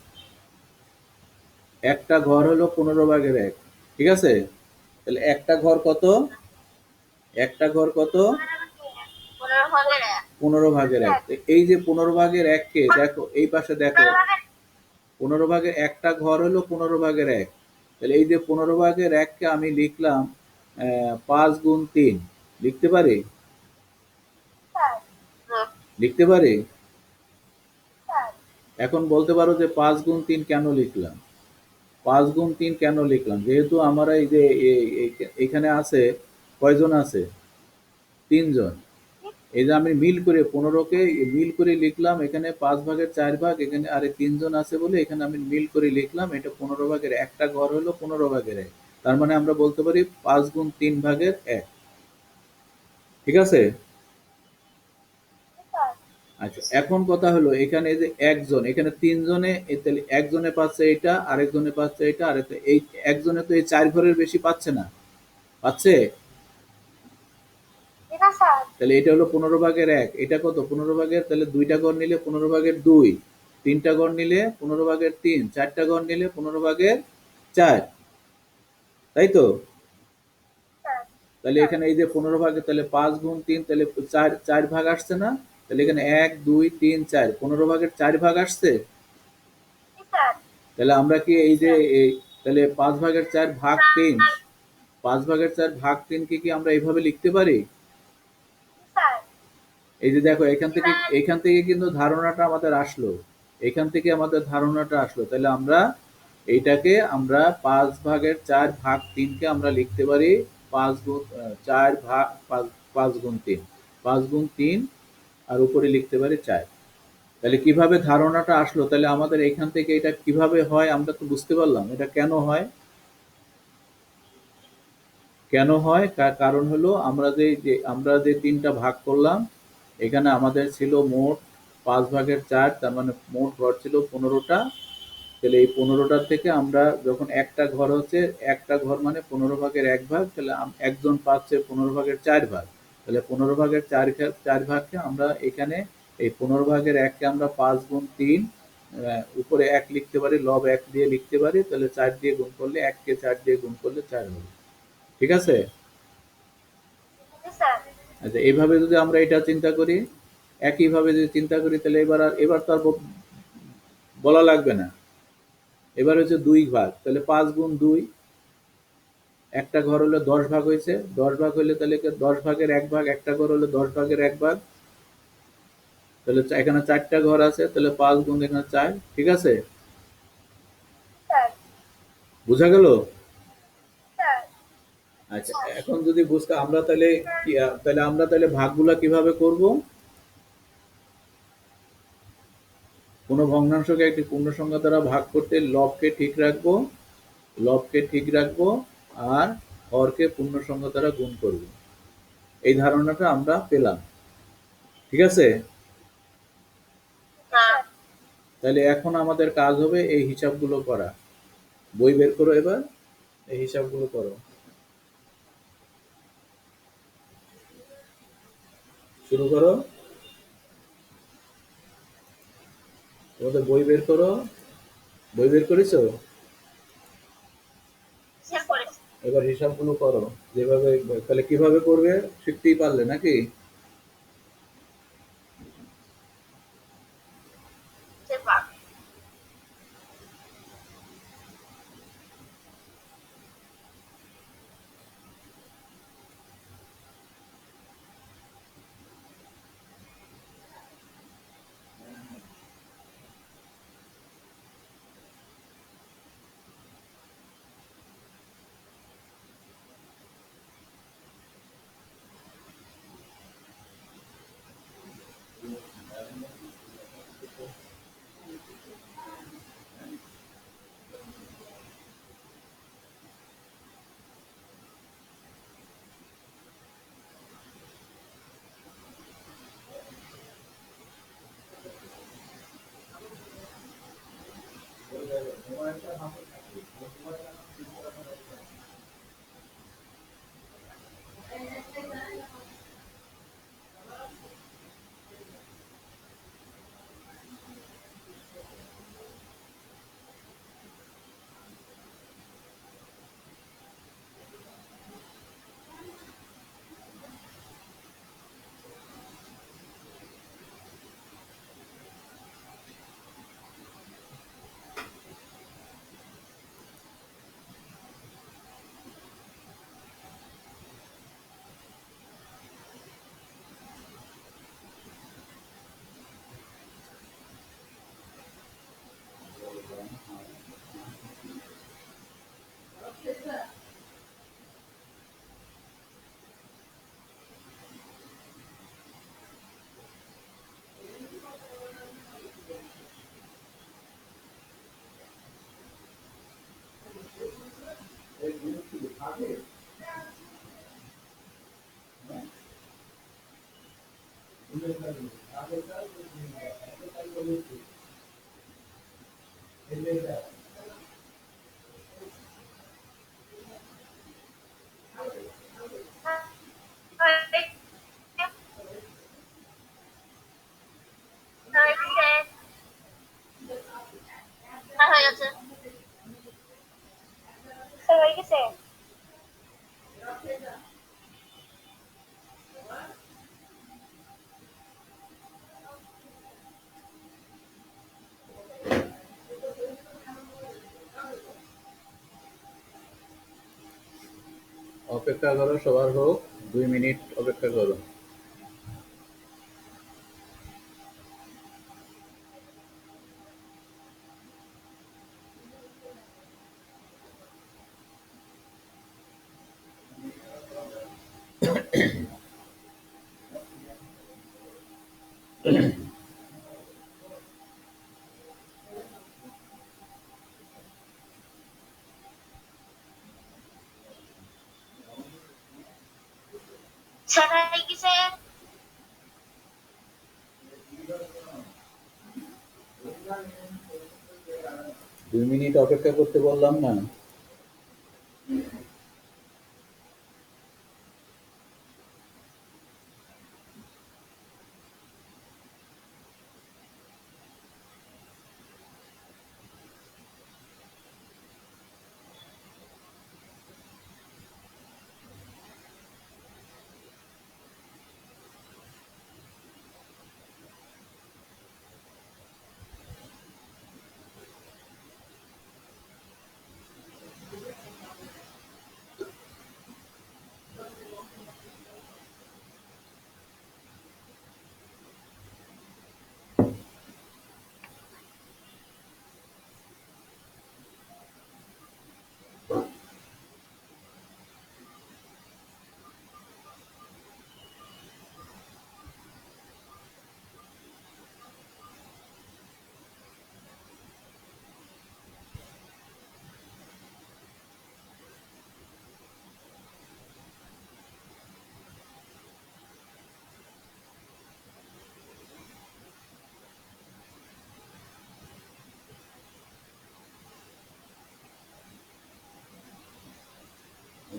A: একটা ঘর হলো 15/1, ঠিক আছে। তাহলে একটা ঘর কত, একটা ঘর কত,
B: 15/1।
A: 15/1। এই যে 15/1 কে দেখো, এই পাশে দেখো, 15/1 একটা ঘর হলো 15/1, তাহলে এই যে 15/1-কে আমি লিখলাম 5 গুণ 3, লিখতে পারি, লিখতে পারি। এখন বলতে পারো যে 5 গুণ 3 কেন লিখলাম, 5 গুণ 3 কেন লিখলাম, যেহেতু আমরা এই যে এখানে আছে, কয়জন আছে, 3 জন। এই যে আমি মিল করে 15কে মিল করে লিখলাম, এখানে 5/4 এখানে আরে 3 জন আছে বলে এখানে আমি মিল করে লিখলাম, এটা 15/1, একটা ঘর হলো 15/1, তার মানে আমরা বলতে পারি 5 গুণ 3/1। ঠিক আছে। আচ্ছা, এখন কথা হলো এখানে যে একজন, এখানে 3 জনে, তাহলে একজনে পাচ্ছে এটা, আরেকজনে পাচ্ছে এটা, আর এই একজনে তো এই 4 ঘরের বেশি পাচ্ছে না, পাচ্ছে। তাহলে এটা হলো 15/1, এটা কত 15/, তাহলে 2টা ঘর নিলে 15/2, 3টা ঘর নিলে 15/3, 4টা ঘর নিলে 15/4, তাই তো। তাহলে এখানে এই যে 15/, তাহলে 5 গুণ 3, তাহলে 4 ভাগ আসছে না, তাহলে এখানে 1 2 3 4, 15/4 ভাগ আসছে। তাহলে আমরা কি এই যে এই, তাহলে 5/4 ভাগ 3, 5/4 ভাগ 3 কে কি আমরা এইভাবে লিখতে পারি। এই যে দেখো, এখান থেকে কিন্তু ধারণাটা আমাদের আসলো, এখান থেকে আমাদের ধারণাটা আসলো, তাহলে আমরা এইটাকে আমরা 5/4 ভাগ 3-কে আমরা লিখতে পারি 4 ভাগ 5 গুণ 3, 5 গুণ 3 আর উপরে লিখতে পারি 4। তাহলে কিভাবে ধারণাটা আসলো? তাহলে আমাদের এখান থেকে এটা কিভাবে হয় আমরা তো বুঝতে পারলাম। এটা কেন হয়? কেন হয়? কারণ হলো আমরা যে 3টা ভাগ করলাম, এখানে আমাদের ছিল মোট 5 ভাগের 4, তার মানে মোট ঘর ছিল 15টা। তাহলে এই 15টার থেকে আমরা যখন একটা ঘর হচ্ছে, একটা ঘর মানে 15 ভাগের 1 ভাগ, তাহলে একজন পাচ্ছে 15 ভাগের 4 ভাগ। তাহলে 15 ভাগের 4 ভাগকে আমরা এখানে এই 15 ভাগের 1কে আমরা 5 গুণ 3, উপরে 1 লিখতে পারি, লব 1 দিয়ে লিখতে পারি। তাহলে 4 দিয়ে গুণ করলে, 1কে 4 দিয়ে গুণ করলে 4 হবে। ঠিক আছে?
B: জি স্যার।
A: আচ্ছা, এইভাবে যদি আমরা এটা চিন্তা করি, একইভাবে যদি চিন্তা করি, তাহলে এবার তো আর বলা লাগবে না। এবার হচ্ছে 2 ভাগ, তাহলে 5 গুণ 2, একটা ঘর হলে 10 ভাগ হয়েছে, 10 ভাগ হলে তাহলে 10 ভাগের 1 ভাগ, একটা ঘর হলে 10 ভাগের 1 ভাগ। তাহলে এখানে 4টা ঘর আছে, তাহলে 5 গুণ এখানে 4। ঠিক আছে?
B: স্যার।
A: বোঝা গেল?
B: স্যার।
A: আচ্ছা, এখন যদি বুঝতে আমরা তাহলে তাহলে আমরা তাহলে ভাগগুলা কিভাবে করব? কোনো ভগ্নাংশকে একটি পূর্ণ সংখ্যা দ্বারা ভাগ করতে লবকে ঠিক রাখবো আর হরকে পূর্ণ সংখ্যা দ্বারা গুণ করব। এই ধারণাটা আমরা পেলাম। ঠিক আছে?
B: হ্যাঁ।
A: তাহলে এখন আমাদের কাজ হবে এই হিসাবগুলো করা। বই বের করো, এবার এই হিসাবগুলো করো। শুরু করো। তোমাদের বই বের করো। বই বের করেছো?
B: স্যার করেছি।
A: এবার হিসাবগুলো করো যেভাবে। তাহলে কিভাবে করবে শিখতেই পারলে নাকি?
B: স্যার। হয়ে গেছে। স্যার হয়ে গেছে।
A: অপেক্ষা করো, সবার হোক। 2 মিনিট অপেক্ষা করো।
B: সেটাই কিসে
A: 2 মিনিট অপেক্ষা করতে বললাম না?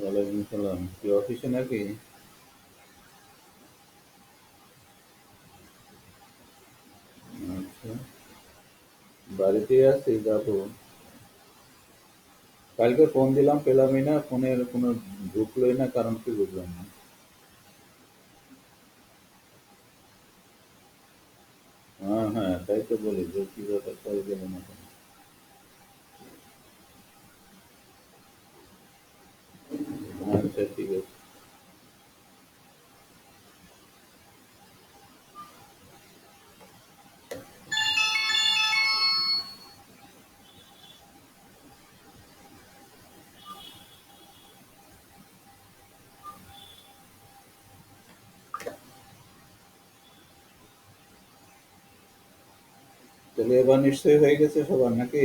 A: ওয়ালাইকুম সালাম। কি অফিসে নাকি? আচ্ছা, বাড়িতেই আছি, যাবো। কালকে ফোন দিলাম, পেলামই না, ফোনের কোনো ঢুকলোই না, কারণ কি বুঝলাম না। হ্যাঁ হ্যাঁ, তাই তো বলি যে কি ব্যাপার, কল গেল না কেন? আচ্ছা ঠিক আছে। তাহলে এবার নিশ্চয়ই হয়ে গেছে সবার নাকি?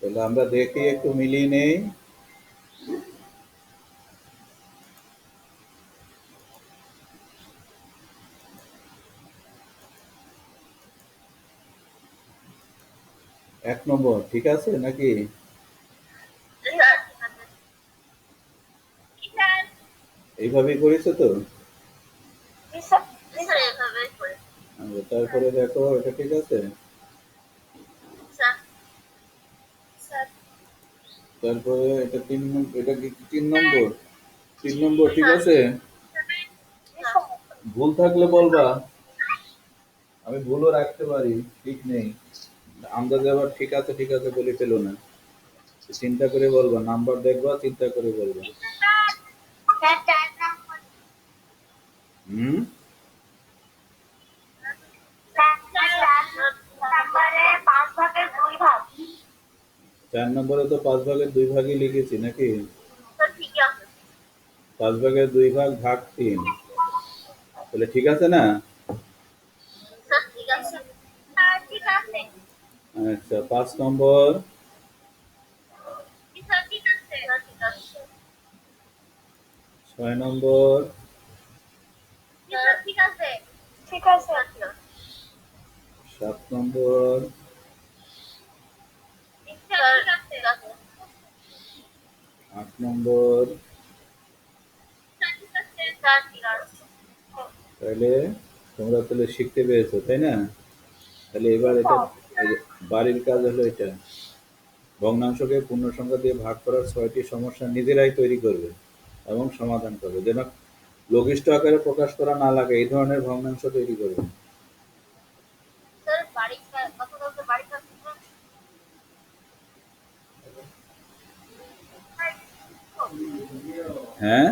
A: তাহলে আমরা দেখি, একটু মিলিয়ে নেই। এক নম্বর ঠিক আছে নাকি? এইভাবেই করেছো তো? আচ্ছা, তারপরে দেখো এটা ঠিক আছে। তারপরে এটা 3 নম্বর, এটা কি 3 নম্বর? 3 নম্বর ঠিক আছে। ভুল থাকলে বলবা, আমি ভুলও রাখতে পারি, ঠিক নেই। আন্দাজে আবার ঠিক আছে ঠিক আছে বলে ফেলো না। চিন্তা করে বলবা, নাম্বার দেখবা, চিন্তা করে বলবা। হুম। 4 নম্বরে তো 5/2 লিখেছি নাকি? 5/2 ভাগ 3, তাহলে ঠিক আছে না? আচ্ছা, 5 নম্বর, 6 নম্বর,
B: ঠিক আছে
A: 7 নম্বর, 8 নম্বর। তাহলে তোমরা তাহলে শিখতে পেরেছো, তাই না? তাহলে এবার এটা, এই যে বাড়ির কাজ হলো এটা, ভগ্নাংশকে পূর্ণ সংখ্যা দিয়ে ভাগ করার 6টি সমস্যা নিজেরাই তৈরি করবে এবং সমাধান করবে, যেন লঘিষ্ঠ আকারে প্রকাশ করা না লাগে, এই ধরনের ভগ্নাংশ তৈরি করবে। হ্যাঁ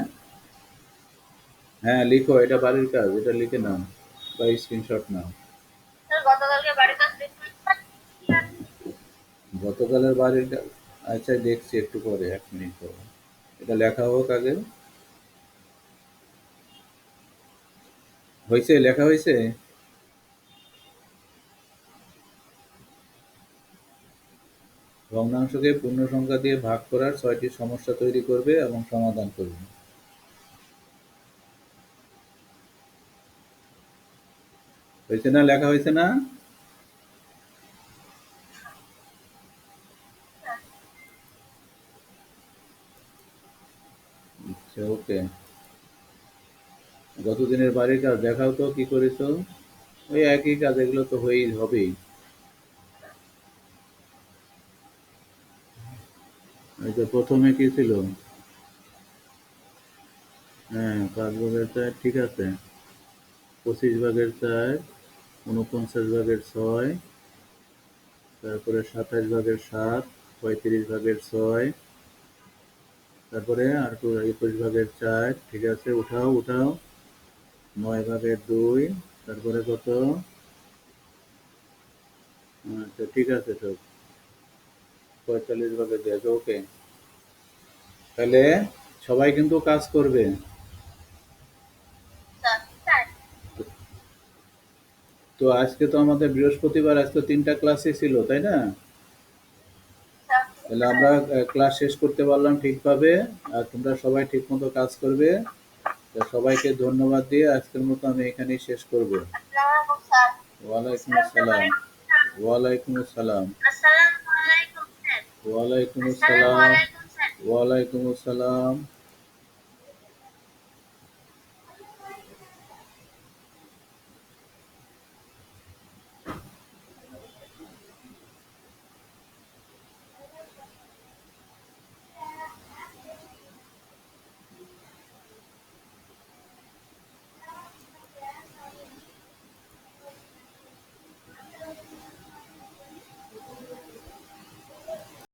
A: হ্যাঁ, লিখো, এটা বাড়ির কাজ, এটা লিখে নাও বা স্ক্রিনশট নাও। গতকালের বাড়ির কাজ, আচ্ছা দেখছি একটু পরে, 1 মিনিট পরে। এটা লেখা হোক আগে। হয়েছে, লেখা হয়েছে? ভগ্নাংশকে পূর্ণ সংখ্যা দিয়ে ভাগ করার ৬টি সমস্যা তৈরি করবে এবং সমাধান করবে। হয়েছে না? লেখা হয়েছে না? আচ্ছা, ওকে। গতদিনের বাড়ির কাজ দেখাও তো, কি করেছো? ওই একই কাজ, এগুলো তো হবেই। এই তো প্রথমে কি ছিল? হ্যাঁ, ৫ ভাগের ৪, ঠিক আছে। ২৫ ভাগের ৪, ৪৯ ভাগের ৬, তারপরে ২৭ ভাগের ৭, ৩৫ ভাগের ৬, তারপরে আর ২১ ভাগের ৪, ঠিক আছে, উঠাও উঠাও। ৯ ভাগের ২, তারপরে কত? আচ্ছা, ঠিক আছে সব। ৪৫ ভাগের ২, ওকে। তাহলে সবাই কিন্তু কাজ করবে। তো আজকে তো আমাদের বৃহস্পতিবার, আজকে ৩টা ক্লাসই ছিল, তাই না? তাহলে আমরা ক্লাস শেষ করতে পারলাম ঠিকভাবে, আর তোমরা সবাই ঠিক মতো কাজ করবে। তো সবাইকে ধন্যবাদ দিয়ে আজকের মতো আমি এখানেই শেষ করব। ওয়ালাইকুম আসসালাম। ওয়ালাইকুম আসসালাম। ওয়ালাইকুম আসসালাম। ওয়ালাইকুম আসসালাম।